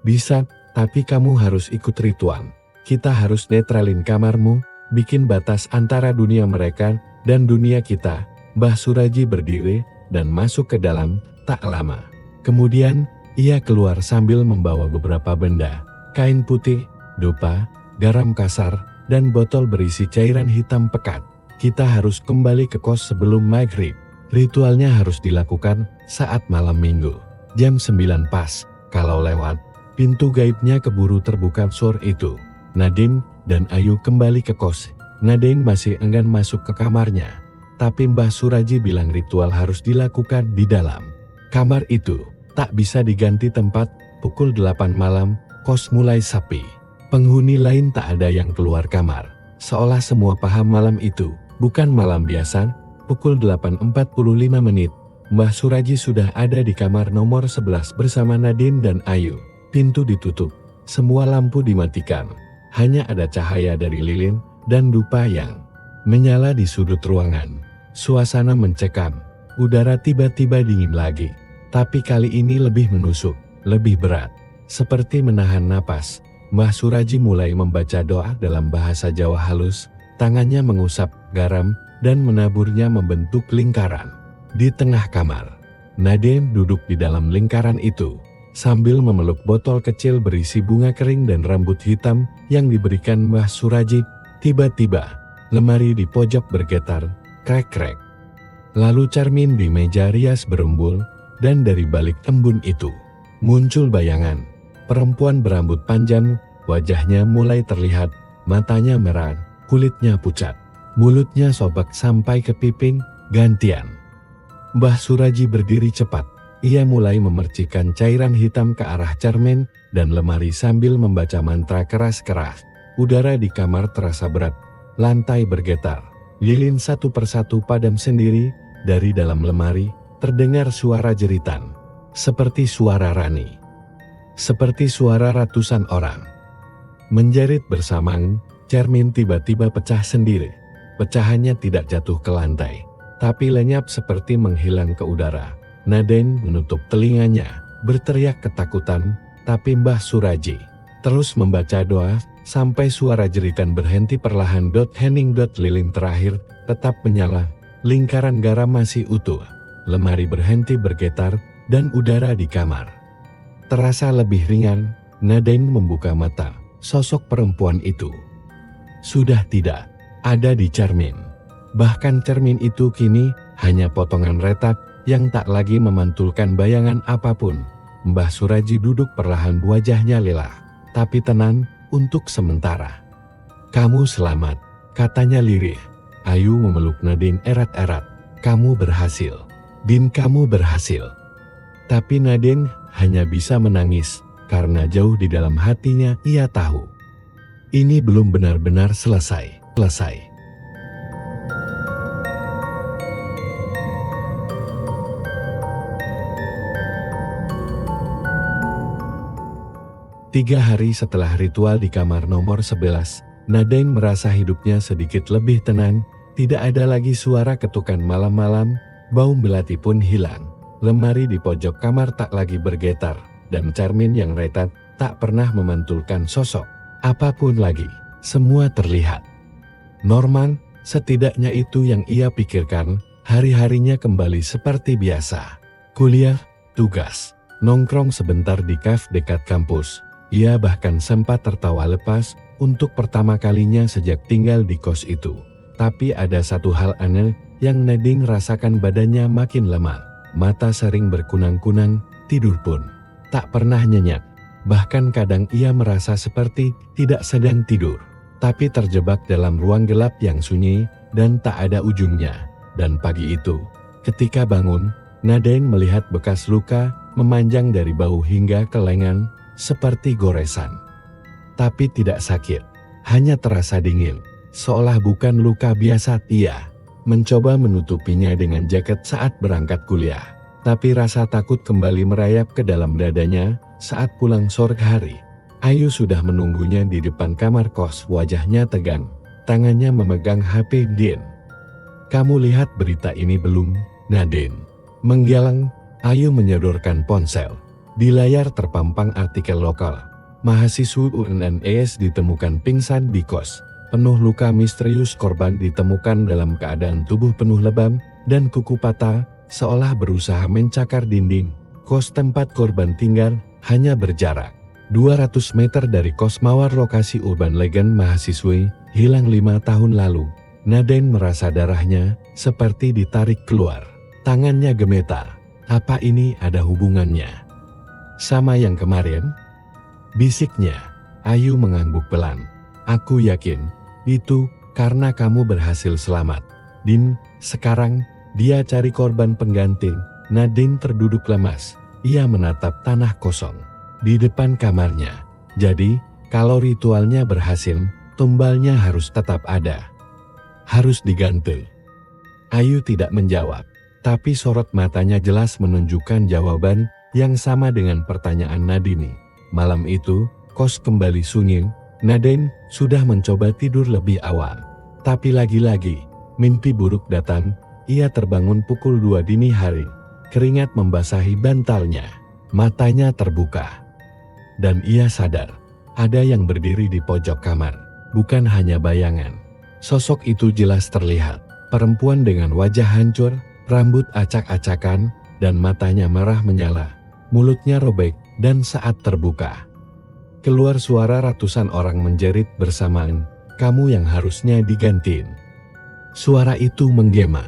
Speaker 2: Bisa, tapi kamu harus ikut ritual. Kita harus netralin kamarmu, bikin batas antara dunia mereka dan dunia kita. Mbah Suraji berdiri dan masuk ke dalam. Tak lama kemudian, ia keluar sambil membawa beberapa benda. Kain putih, dupa, garam kasar, dan botol berisi cairan hitam pekat. Kita harus kembali ke kos sebelum maghrib. Ritualnya harus dilakukan saat malam minggu. Jam 9 pas, kalau lewat, pintu gaibnya keburu terbuka sore itu. Nadine dan Ayu kembali ke kos. Nadine masih enggan masuk ke kamarnya. Tapi Mbah Suraji bilang ritual harus dilakukan di dalam. Kamar itu tak bisa diganti tempat. Pukul 8 malam, kos mulai sepi. Penghuni lain tak ada yang keluar kamar. Seolah semua paham malam itu bukan malam biasa. Pukul 8.45, Mbah Suraji sudah ada di kamar nomor 11 bersama Nadine dan Ayu. Pintu ditutup, semua lampu dimatikan. Hanya ada cahaya dari lilin dan dupa yang menyala di sudut ruangan. Suasana mencekam, udara tiba-tiba dingin lagi. Tapi kali ini lebih menusuk, lebih berat. Seperti menahan napas, Mbah Suraji mulai membaca doa dalam bahasa Jawa halus. Tangannya mengusap garam dan menaburnya membentuk lingkaran. Di tengah kamar, Nadine duduk di dalam lingkaran itu, sambil memeluk botol kecil berisi bunga kering dan rambut hitam yang diberikan Mbah Suraji. Tiba-tiba, lemari di pojok bergetar, krek-krek. Lalu cermin di meja rias berumbul, dan dari balik embun itu, muncul bayangan. Perempuan berambut panjang, wajahnya mulai terlihat, matanya merah, kulitnya pucat, mulutnya sobek sampai ke piping, gantian. Mbah Suraji berdiri cepat. Ia mulai memercikkan cairan hitam ke arah cermin dan lemari sambil membaca mantra keras-keras. Udara di kamar terasa berat, lantai bergetar. Lilin satu persatu padam sendiri. Dari dalam lemari terdengar suara jeritan, seperti suara Rani, seperti suara ratusan orang menjerit bersamaan. Cermin tiba-tiba pecah sendiri. Pecahannya tidak jatuh ke lantai, tapi lenyap seperti menghilang ke udara. Nadine menutup telinganya, berteriak ketakutan, tapi Mbah Suraji terus membaca doa sampai suara jeritan berhenti perlahan. Hening. Lilin terakhir tetap menyala, lingkaran garam masih utuh, lemari berhenti bergetar, dan udara di kamar terasa lebih ringan. Nadine membuka mata, sosok perempuan itu sudah tidak ada di cermin. Bahkan cermin itu kini hanya potongan retak yang tak lagi memantulkan bayangan apapun. Mbah Suraji duduk perlahan, wajahnya lelah, tapi tenang untuk sementara. "Kamu selamat," katanya lirih. Ayu memeluk Nadine erat-erat. "Kamu berhasil, Din, kamu berhasil." Tapi Nadine hanya bisa menangis, karena jauh di dalam hatinya ia tahu, ini belum benar-benar selesai. 3 hari setelah ritual di kamar nomor 11, Nadine merasa hidupnya sedikit lebih tenang. Tidak ada lagi suara ketukan malam-malam, bau melati pun hilang. Lemari di pojok kamar tak lagi bergetar, dan cermin yang retak tak pernah memantulkan sosok apapun lagi. Semua terlihat normal, setidaknya itu yang ia pikirkan. Hari-harinya kembali seperti biasa. Kuliah, tugas, nongkrong sebentar di kafe dekat kampus. Ia bahkan sempat tertawa lepas untuk pertama kalinya sejak tinggal di kos itu. Tapi ada satu hal aneh yang Nadine rasakan, badannya makin lemah. Mata sering berkunang-kunang, tidur pun tak pernah nyenyak. Bahkan kadang ia merasa seperti tidak sedang tidur, tapi terjebak dalam ruang gelap yang sunyi dan tak ada ujungnya. Dan pagi itu, ketika bangun, Nadine melihat bekas luka memanjang dari bahu hingga ke lengan, seperti goresan. Tapi tidak sakit, hanya terasa dingin, seolah bukan luka biasa. Ia mencoba menutupinya dengan jaket saat berangkat kuliah, tapi rasa takut kembali merayap ke dalam dadanya saat pulang sore hari. Ayu sudah menunggunya di depan kamar kos, wajahnya tegang, tangannya memegang HP. "Din, kamu lihat berita ini belum?" Nadine menggeleng. Ayu menyodorkan ponsel. Di layar terpampang artikel lokal. Mahasiswa UNS ditemukan pingsan di kos. Penuh luka misterius, korban ditemukan dalam keadaan tubuh penuh lebam dan kuku patah, seolah berusaha mencakar dinding. Kos tempat korban tinggal hanya berjarak 200 meter dari kos mawar, lokasi urban legend mahasiswi hilang 5 tahun lalu. Nadine merasa darahnya seperti ditarik keluar. Tangannya gemetar. Apa ini ada hubungannya sama yang kemarin? Bisiknya. Ayu mengangguk pelan. "Aku yakin itu karena kamu berhasil selamat, Din. Sekarang dia cari korban pengganti." Nadine terduduk lemas. Ia menatap tanah kosong di depan kamarnya. "Jadi, kalau ritualnya berhasil, tumbalnya harus tetap ada. Harus diganti." Ayu tidak menjawab. Tapi sorot matanya jelas menunjukkan jawaban yang sama dengan pertanyaan Nadine. Malam itu, kos kembali sunyi. Nadine sudah mencoba tidur lebih awal. Tapi lagi-lagi, mimpi buruk datang. Ia terbangun pukul 2 dini hari. Keringat membasahi bantalnya. Matanya terbuka. Dan ia sadar, ada yang berdiri di pojok kamar. Bukan hanya bayangan. Sosok itu jelas terlihat. Perempuan dengan wajah hancur, rambut acak-acakan, dan matanya merah menyala. Mulutnya robek, dan saat terbuka, keluar suara ratusan orang menjerit bersamaan, "Kamu yang harusnya digantiin." Suara itu menggema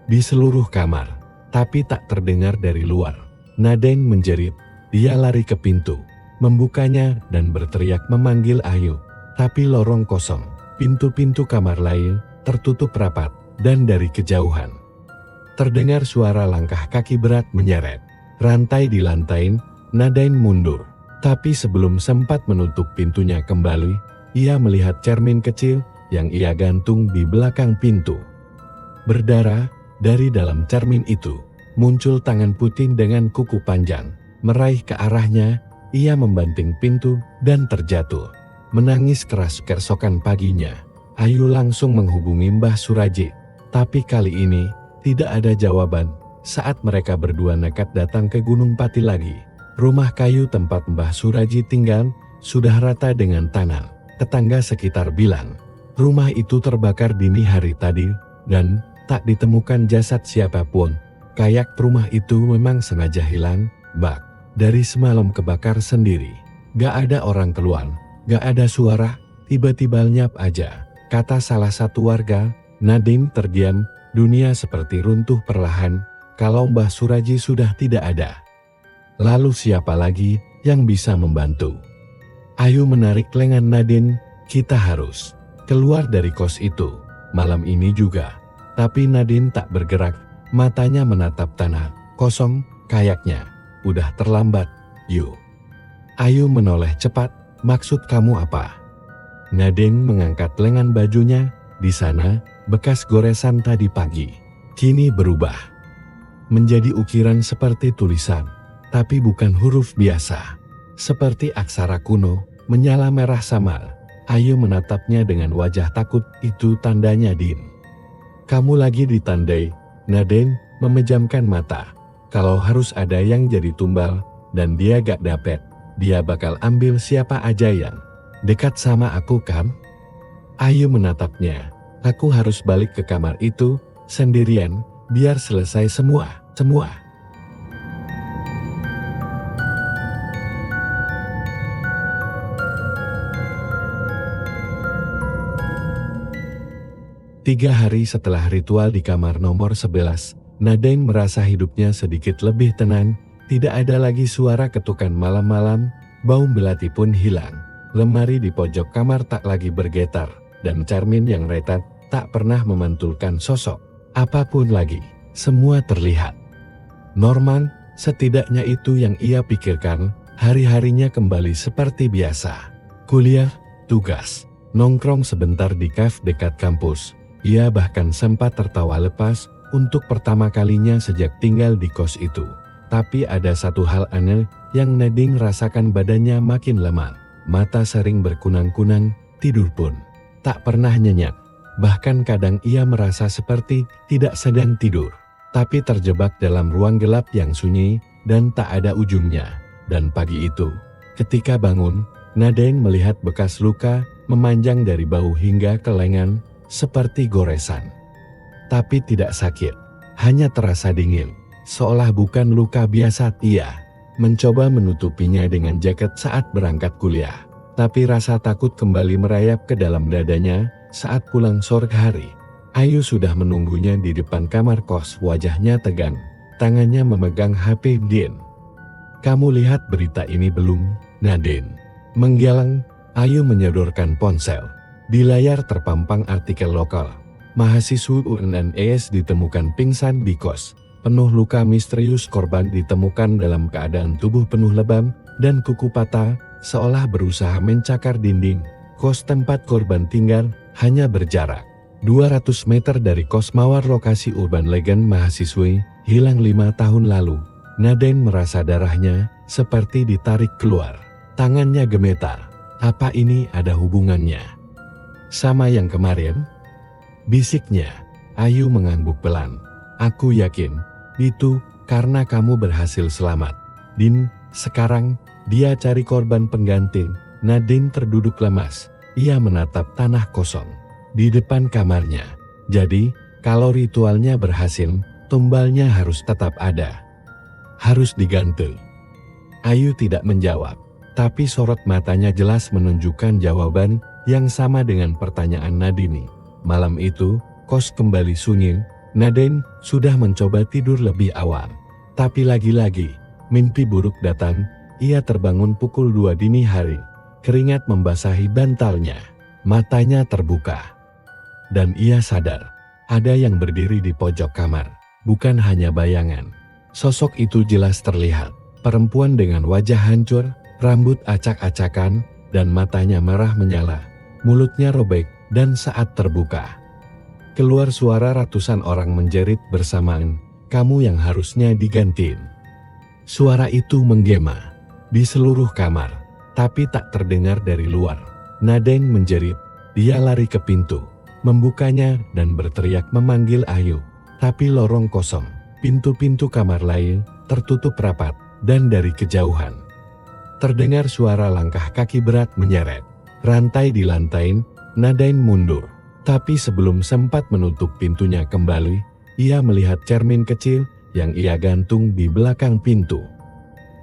Speaker 2: di seluruh kamar, tapi tak terdengar dari luar. Nadine menjerit, dia lari ke pintu, membukanya dan berteriak memanggil Ayu. Tapi lorong kosong, pintu-pintu kamar lain tertutup rapat, dan dari kejauhan terdengar suara langkah kaki berat menyeret. Rantai dilantain, Nadine mundur. Tapi sebelum sempat menutup pintunya kembali, ia melihat cermin kecil yang ia gantung di belakang pintu. Berdarah, dari dalam cermin itu, muncul tangan putih dengan kuku panjang. Meraih ke arahnya, ia membanting pintu dan terjatuh. Menangis keras keesokan paginya, Ayu langsung menghubungi Mbah Suraji. Tapi kali ini, tidak ada jawaban. Saat mereka berdua nekat datang ke Gunung Pati lagi, rumah kayu tempat Mbah Suraji tinggal sudah rata dengan tanah. Tetangga sekitar bilang, rumah itu terbakar dini hari tadi dan tak ditemukan jasad siapapun. Kayak rumah itu memang sengaja hilang, bak. Dari semalam kebakar sendiri. Gak ada orang keluar, gak ada suara, tiba-tiba lenyap aja. Kata salah satu warga. Nadine terdiam, dunia seperti runtuh perlahan. Kalau Mbah Suraji sudah tidak ada, lalu siapa lagi yang bisa membantu? Ayu menarik lengan Nadine, kita harus keluar dari kos itu, malam ini juga. Tapi Nadine tak bergerak, matanya menatap tanah, kosong, kayaknya, udah terlambat, yuk. Ayu menoleh cepat, maksud kamu apa? Nadine mengangkat lengan bajunya, di sana, bekas goresan tadi pagi, kini berubah menjadi ukiran seperti tulisan, tapi bukan huruf biasa. Seperti aksara kuno, menyala merah samar. Ayu menatapnya dengan wajah takut, itu tandanya Din. Kamu lagi ditandai. Nadine memejamkan mata. Kalau harus ada yang jadi tumbal, dan dia gak dapet, dia bakal ambil siapa aja yang dekat sama aku kan? Ayu menatapnya. Aku harus balik ke kamar itu, sendirian, biar selesai semua. 3 hari setelah ritual di kamar nomor 11, Nadine merasa hidupnya sedikit lebih tenang. Tidak ada lagi suara ketukan malam-malam, bau melati pun hilang. Lemari di pojok kamar tak lagi bergetar, dan cermin yang retak tak pernah memantulkan sosok apapun lagi. Semua terlihat normal, setidaknya itu yang ia pikirkan. Hari-harinya kembali seperti biasa. Kuliah, tugas, nongkrong sebentar di kafe dekat kampus. Ia bahkan sempat tertawa lepas untuk pertama kalinya sejak tinggal di kos itu. Tapi ada satu hal aneh yang Nadine rasakan, badannya makin lemah. Mata sering berkunang-kunang, tidur pun tak pernah nyenyak. Bahkan kadang ia merasa seperti tidak sedang tidur, tapi terjebak dalam ruang gelap yang sunyi dan tak ada ujungnya. Dan pagi itu, ketika bangun, Nadine melihat bekas luka memanjang dari bahu hingga ke lengan, seperti goresan. Tapi tidak sakit, hanya terasa dingin, seolah bukan luka biasa. Ia mencoba menutupinya dengan jaket saat berangkat kuliah, tapi rasa takut kembali merayap ke dalam dadanya saat pulang sore hari. Ayu sudah menunggunya di depan kamar kos, wajahnya tegang, tangannya memegang HP. Din, kamu lihat berita ini belum? Nadine menggeleng. Ayu menyodorkan ponsel. Di layar terpampang artikel lokal. Mahasiswa UNS ditemukan pingsan di kos. Penuh luka misterius, korban ditemukan dalam keadaan tubuh penuh lebam dan kuku patah, seolah berusaha mencakar dinding. Kos tempat korban tinggal hanya berjarak 200 meter dari kos Mawar, lokasi urban legend mahasiswi hilang 5 tahun lalu. Nadine merasa darahnya seperti ditarik keluar. Tangannya gemetar. Apa ini ada hubungannya sama yang kemarin? Bisiknya. Ayu mengangguk pelan. Aku yakin itu karena kamu berhasil selamat. Din, sekarang dia cari korban pengganti. Nadine terduduk lemas. Ia menatap tanah kosong di depan kamarnya. Jadi, kalau ritualnya berhasil, tumbalnya harus tetap ada. Harus diganti. Ayu tidak menjawab, tapi sorot matanya jelas menunjukkan jawaban yang sama dengan pertanyaan Nadine. Malam itu, kos kembali sunyi. Nadine sudah mencoba tidur lebih awal. Tapi lagi-lagi, mimpi buruk datang. Ia terbangun pukul 2 dini hari. Keringat membasahi bantalnya. Matanya terbuka. Dan ia sadar, ada yang berdiri di pojok kamar. Bukan hanya bayangan. Sosok itu jelas terlihat. Perempuan dengan wajah hancur, rambut acak-acakan, dan matanya merah menyala. Mulutnya robek, dan saat terbuka, keluar suara ratusan orang menjerit bersamaan, "Kamu yang harusnya digantiin." Suara itu menggema di seluruh kamar, tapi tak terdengar dari luar. Nadine menjerit. Dia lari ke pintu, membukanya dan berteriak memanggil Ayu. Tapi lorong kosong, pintu-pintu kamar lain tertutup rapat, dan dari kejauhan terdengar suara langkah kaki berat menyeret. Rantai dilantain, Nadine mundur. Tapi sebelum sempat menutup pintunya kembali, ia melihat cermin kecil yang ia gantung di belakang pintu.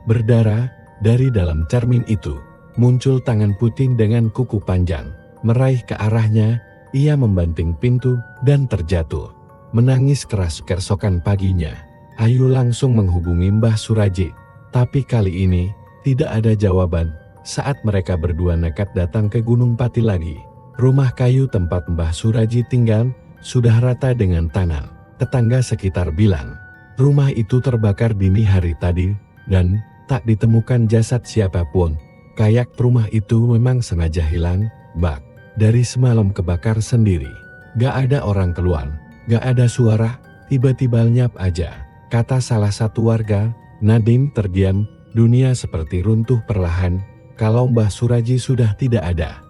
Speaker 2: Berdarah, dari dalam cermin itu muncul tangan putih dengan kuku panjang. Meraih ke arahnya, ia membanting pintu dan terjatuh. Menangis keras keesokan paginya, Ayu langsung menghubungi Mbah Suraji. Tapi kali ini, tidak ada jawaban. Saat mereka berdua nekat datang ke Gunung Pati lagi, rumah kayu tempat Mbah Suraji tinggal sudah rata dengan tanah. Tetangga sekitar bilang, rumah itu terbakar dini hari tadi, dan tak ditemukan jasad siapapun. Kayak rumah itu memang sengaja hilang, bak. Dari semalam kebakar sendiri. Gak ada orang keluar, gak ada suara, tiba-tiba lenyap aja, kata salah satu warga. Nadine terdiam, dunia seperti runtuh perlahan, kalau Mbah Suraji sudah tidak ada.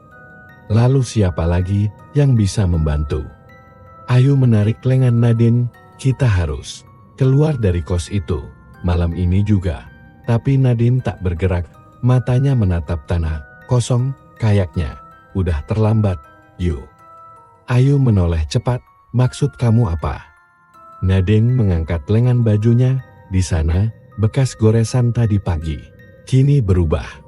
Speaker 2: Lalu siapa lagi yang bisa membantu? Ayu menarik lengan Nadine, kita harus keluar dari kos itu, malam ini juga. Tapi Nadine tak bergerak, matanya menatap tanah, kosong, kayaknya udah terlambat, yuk. Ayu menoleh cepat, maksud kamu apa? Nadine mengangkat lengan bajunya, di sana, bekas goresan tadi pagi, kini berubah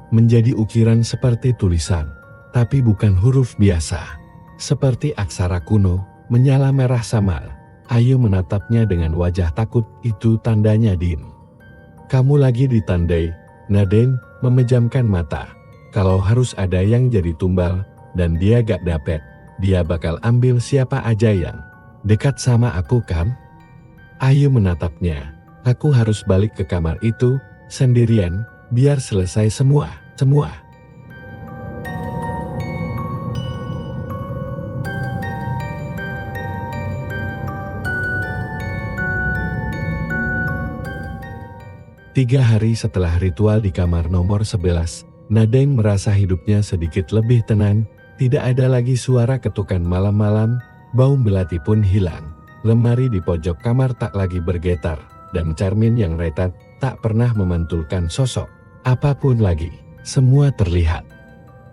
Speaker 2: menjadi ukiran seperti tulisan, tapi bukan huruf biasa. Seperti aksara kuno, menyala merah samar. Ayu menatapnya dengan wajah takut, itu tandanya Din. Kamu lagi ditandai. Nadine memejamkan mata. Kalau harus ada yang jadi tumbal, dan dia gak dapet, dia bakal ambil siapa aja yang dekat sama aku kan? Ayu menatapnya. Aku harus balik ke kamar itu, sendirian, biar selesai semua. 3 hari setelah ritual di kamar nomor 11, Nadine merasa hidupnya sedikit lebih tenang. Tidak ada lagi suara ketukan malam-malam, bau melati pun hilang. Lemari di pojok kamar tak lagi bergetar, dan cermin yang retak tak pernah memantulkan sosok apapun lagi. Semua terlihat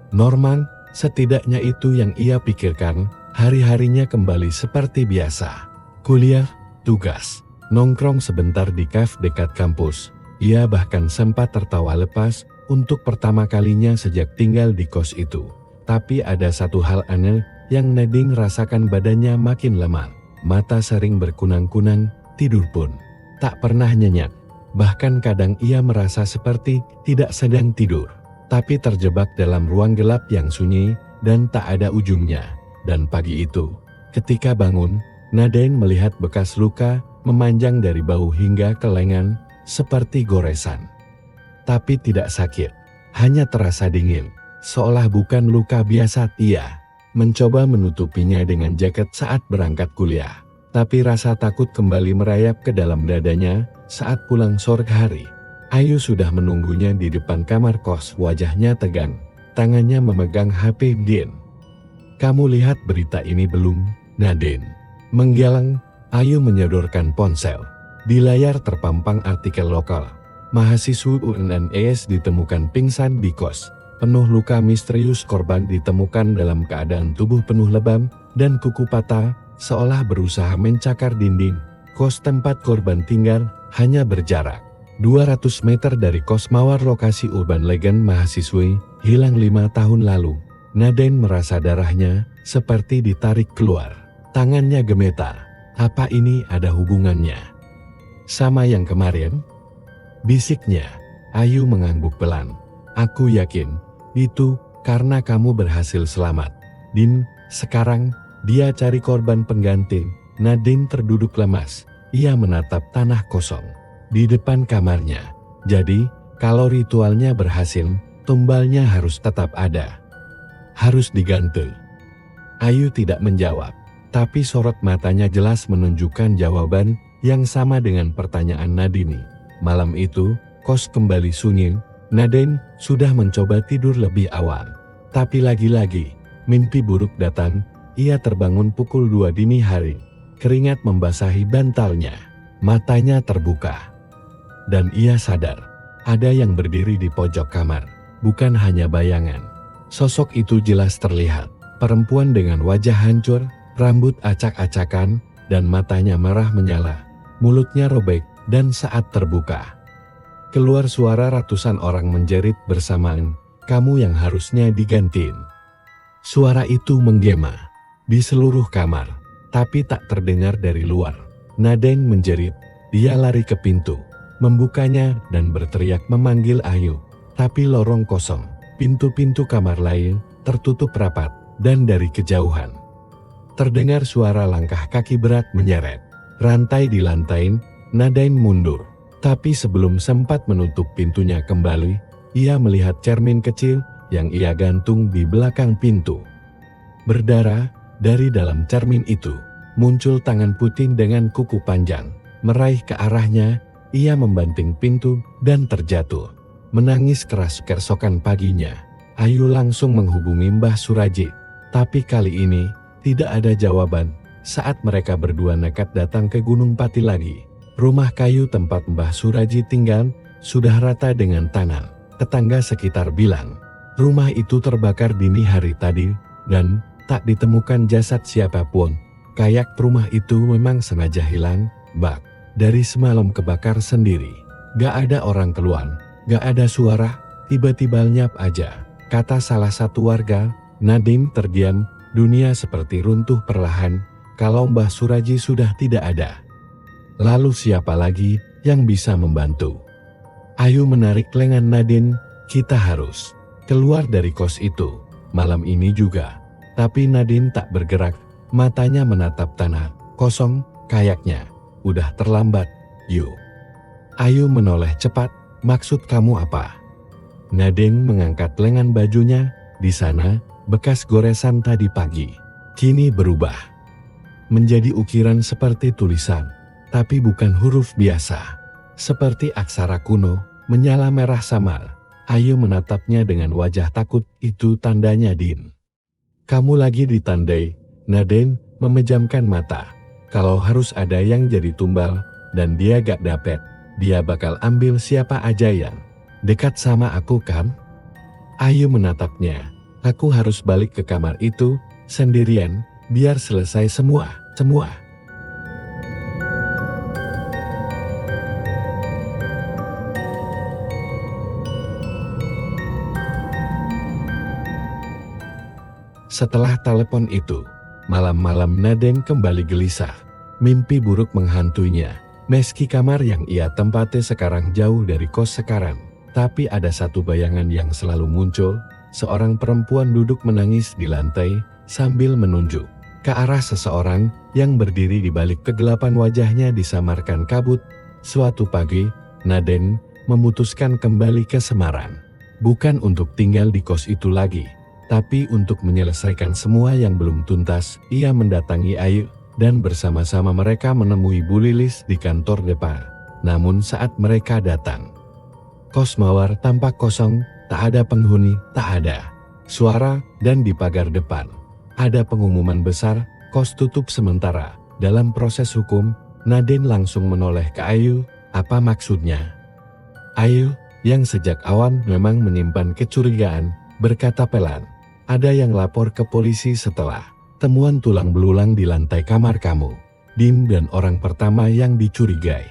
Speaker 2: normal, setidaknya itu yang ia pikirkan. Hari-harinya kembali seperti biasa. Kuliah, tugas, nongkrong sebentar di kafe dekat kampus. Ia bahkan sempat tertawa lepas untuk pertama kalinya sejak tinggal di kos itu. Tapi ada satu hal aneh yang Nadine rasakan, badannya makin lemah. Mata sering berkunang-kunang, tidur pun tak pernah nyenyak. Bahkan kadang ia merasa seperti tidak sedang tidur, tapi terjebak dalam ruang gelap yang sunyi dan tak ada ujungnya. Dan pagi itu, ketika bangun, Nadine melihat bekas luka memanjang dari bahu hingga ke lengan, seperti goresan. Tapi tidak sakit, hanya terasa dingin, seolah bukan luka biasa. Ia mencoba menutupinya dengan jaket saat berangkat kuliah. Tapi rasa takut kembali merayap ke dalam dadanya saat pulang sore hari. Ayu sudah menunggunya di depan kamar kos, wajahnya tegang, tangannya memegang HP Din. "Kamu lihat berita ini belum, Nadine?" Menggeleng, Ayu menyodorkan ponsel. Di layar terpampang artikel lokal. Mahasiswa UNS ditemukan pingsan di kos. Penuh luka misterius, korban ditemukan dalam keadaan tubuh penuh lebam dan kuku patah, seolah berusaha mencakar dinding. Kos tempat korban tinggal hanya berjarak 200 meter dari kos mawar lokasi urban legend mahasiswi hilang 5 tahun lalu. Nadine merasa darahnya seperti ditarik keluar. Tangannya gemetar. Apa ini ada hubungannya sama yang kemarin? Bisiknya. Ayu mengangguk pelan. "Aku yakin itu karena kamu berhasil selamat, Din. Sekarang dia cari korban pengganti." Nadine terduduk lemas. Ia menatap tanah kosong di depan kamarnya. "Jadi, kalau ritualnya berhasil, tumbalnya harus tetap ada. Harus diganti." Ayu tidak menjawab, tapi sorot matanya jelas menunjukkan jawaban yang sama dengan pertanyaan Nadine. Malam itu, kos kembali sunyi. Nadine sudah mencoba tidur lebih awal. Tapi lagi-lagi, mimpi buruk datang. Ia terbangun pukul 2 dini hari. Keringat membasahi bantalnya. Matanya terbuka. Dan ia sadar, ada yang berdiri di pojok kamar. Bukan hanya bayangan. Sosok itu jelas terlihat. Perempuan dengan wajah hancur, rambut acak-acakan, dan matanya merah menyala. Mulutnya robek, dan saat terbuka, keluar suara ratusan orang menjerit bersamaan, "Kamu yang harusnya digantiin." Suara itu menggema di seluruh kamar, tapi tak terdengar dari luar. Nadine menjerit. Dia lari ke pintu, membukanya dan berteriak memanggil Ayu. Tapi lorong kosong, pintu-pintu kamar lain tertutup rapat, dan dari kejauhan terdengar suara langkah kaki berat menyeret. Rantai dilantain. Nadine mundur, tapi sebelum sempat menutup pintunya kembali, ia melihat cermin kecil yang ia gantung di belakang pintu. Berdarah, dari dalam cermin itu muncul tangan putih dengan kuku panjang, meraih ke arahnya. Ia membanting pintu dan terjatuh, menangis keras. Keesokan paginya, Ayu langsung menghubungi Mbah Suraji, tapi kali ini tidak ada jawaban. Saat mereka berdua nekat datang ke Gunung Pati lagi, rumah kayu tempat Mbah Suraji tinggal sudah rata dengan tanah. Tetangga sekitar bilang, rumah itu terbakar dini hari tadi, dan tak ditemukan jasad siapapun. Kayak rumah itu memang sengaja hilang, bak. Dari semalam kebakar sendiri. Gak ada orang keluar, gak ada suara, tiba-tiba lenyap aja, kata salah satu warga. Nadine terdiam, dunia seperti runtuh perlahan. Kalau Mbah Suraji sudah tidak ada, lalu siapa lagi yang bisa membantu? Ayu menarik lengan Nadine. "Kita harus keluar dari kos itu malam ini juga." Tapi Nadine tak bergerak, matanya menatap tanah kosong. "Kayaknya udah terlambat, yuk." Ayu menoleh cepat. "Maksud kamu apa?" Nadine mengangkat lengan bajunya. Di sana, bekas goresan tadi pagi kini berubah menjadi ukiran seperti tulisan. Tapi bukan huruf biasa, seperti aksara kuno, menyala merah samar. Ayu menatapnya dengan wajah takut. "Itu tandanya, Din." "Kamu lagi ditandai." Nadine memejamkan mata. "Kalau harus ada yang jadi tumbal, dan dia gak dapet, dia bakal ambil siapa aja yang dekat sama aku kan?" Ayu menatapnya. "Aku harus balik ke kamar itu, sendirian, biar selesai semua. Setelah telepon itu, malam-malam Nadine kembali gelisah. Mimpi buruk menghantuinya. Meski kamar yang ia tempati sekarang jauh dari kos sekarang, tapi ada satu bayangan yang selalu muncul. Seorang perempuan duduk menangis di lantai sambil menunjuk ke arah seseorang yang berdiri di balik kegelapan. Wajahnya disamarkan kabut. Suatu pagi, Nadine memutuskan kembali ke Semarang. Bukan untuk tinggal di kos itu lagi, Tapi untuk menyelesaikan semua yang belum tuntas, ia mendatangi Ayu, dan bersama-sama mereka menemui Bu Lilis di kantor depan. Namun saat mereka datang, kos Mawar tampak kosong, tak ada penghuni, tak ada suara, dan di pagar depan ada pengumuman besar, kos tutup sementara. Dalam proses hukum, Naden langsung menoleh ke Ayu, apa maksudnya? Ayu, yang sejak awal memang menyimpan kecurigaan, berkata pelan, ada yang lapor ke polisi setelah temuan tulang belulang di lantai kamar kamu. Dim dan orang pertama yang dicurigai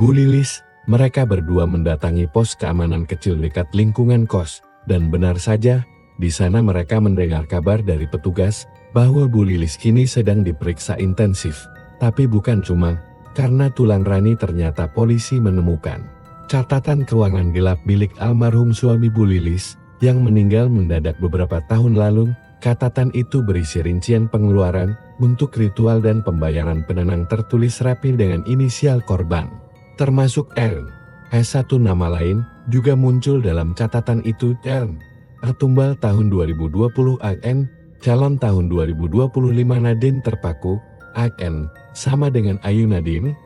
Speaker 2: Bu Lilis. Mereka berdua mendatangi pos keamanan kecil dekat lingkungan kos, dan benar saja, di sana mereka mendengar kabar dari petugas bahwa Bu Lilis kini sedang diperiksa intensif. Tapi bukan cuma karena tulang rani, ternyata polisi menemukan catatan keuangan gelap milik almarhum suami Bu Lilis yang meninggal mendadak beberapa tahun lalu. Catatan itu berisi rincian pengeluaran untuk ritual dan pembayaran penenang tertulis rapi dengan inisial korban, termasuk R. S1 nama lain juga muncul dalam catatan itu, R. Tumbal tahun 2020 AN, calon tahun 2025 Naden terpaku, AN, sama dengan Ayu Nadim.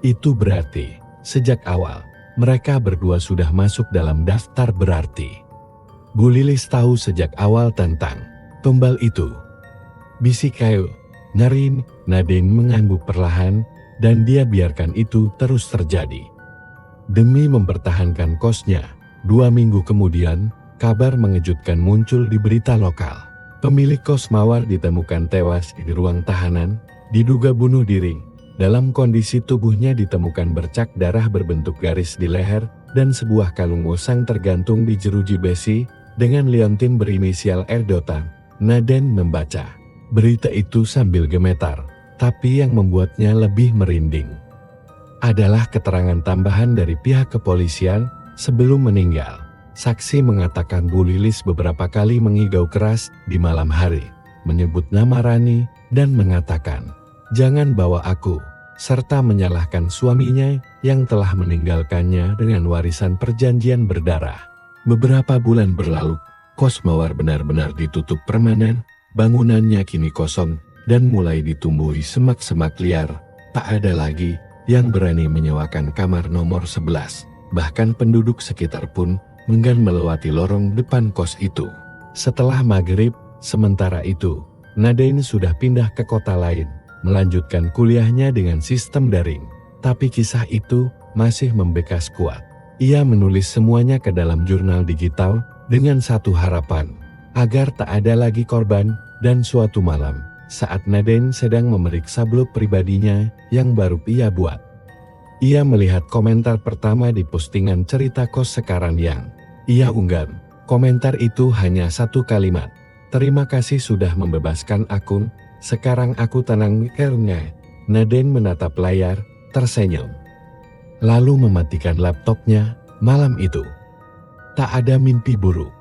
Speaker 2: Itu berarti, sejak awal, mereka berdua sudah masuk dalam daftar berarti. Bu Lilis tahu sejak awal tentang tumbal itu. Bisik Ayu, Narin, Naden mengangguk perlahan, dan dia biarkan itu terus terjadi. Demi mempertahankan kosnya, 2 minggu kemudian, kabar mengejutkan muncul di berita lokal. Pemilik kos Mawar ditemukan tewas di ruang tahanan, diduga bunuh diri. Dalam kondisi tubuhnya ditemukan bercak darah berbentuk garis di leher, dan sebuah kalung musang tergantung di jeruji besi, dengan liontin berinisial R. Naden membaca berita itu sambil gemetar, tapi yang membuatnya lebih merinding adalah keterangan tambahan dari pihak kepolisian. Sebelum meninggal, saksi mengatakan Bu Lilis beberapa kali mengigau keras di malam hari, menyebut nama Rani, dan mengatakan, "Jangan bawa aku," serta menyalahkan suaminya yang telah meninggalkannya dengan warisan perjanjian berdarah. Beberapa bulan berlalu, kos Mawar benar-benar ditutup permanen, bangunannya kini kosong, dan mulai ditumbuhi semak-semak liar. Tak ada lagi yang berani menyewakan kamar nomor 11, bahkan penduduk sekitar pun enggan melewati lorong depan kos itu. Setelah maghrib, sementara itu, Naden sudah pindah ke kota lain, melanjutkan kuliahnya dengan sistem daring. Tapi kisah itu masih membekas kuat. Ia menulis semuanya ke dalam jurnal digital dengan satu harapan, agar tak ada lagi korban. Dan suatu malam, saat Naden sedang memeriksa blog pribadinya yang baru ia buat, ia melihat komentar pertama di postingan cerita kos sekarang yang ia unggah. Komentar itu hanya satu kalimat, "Terima kasih sudah membebaskan akun, sekarang aku tenang." Karena Naden menatap layar, tersenyum, lalu mematikan laptopnya. Malam itu, tak ada mimpi buruk.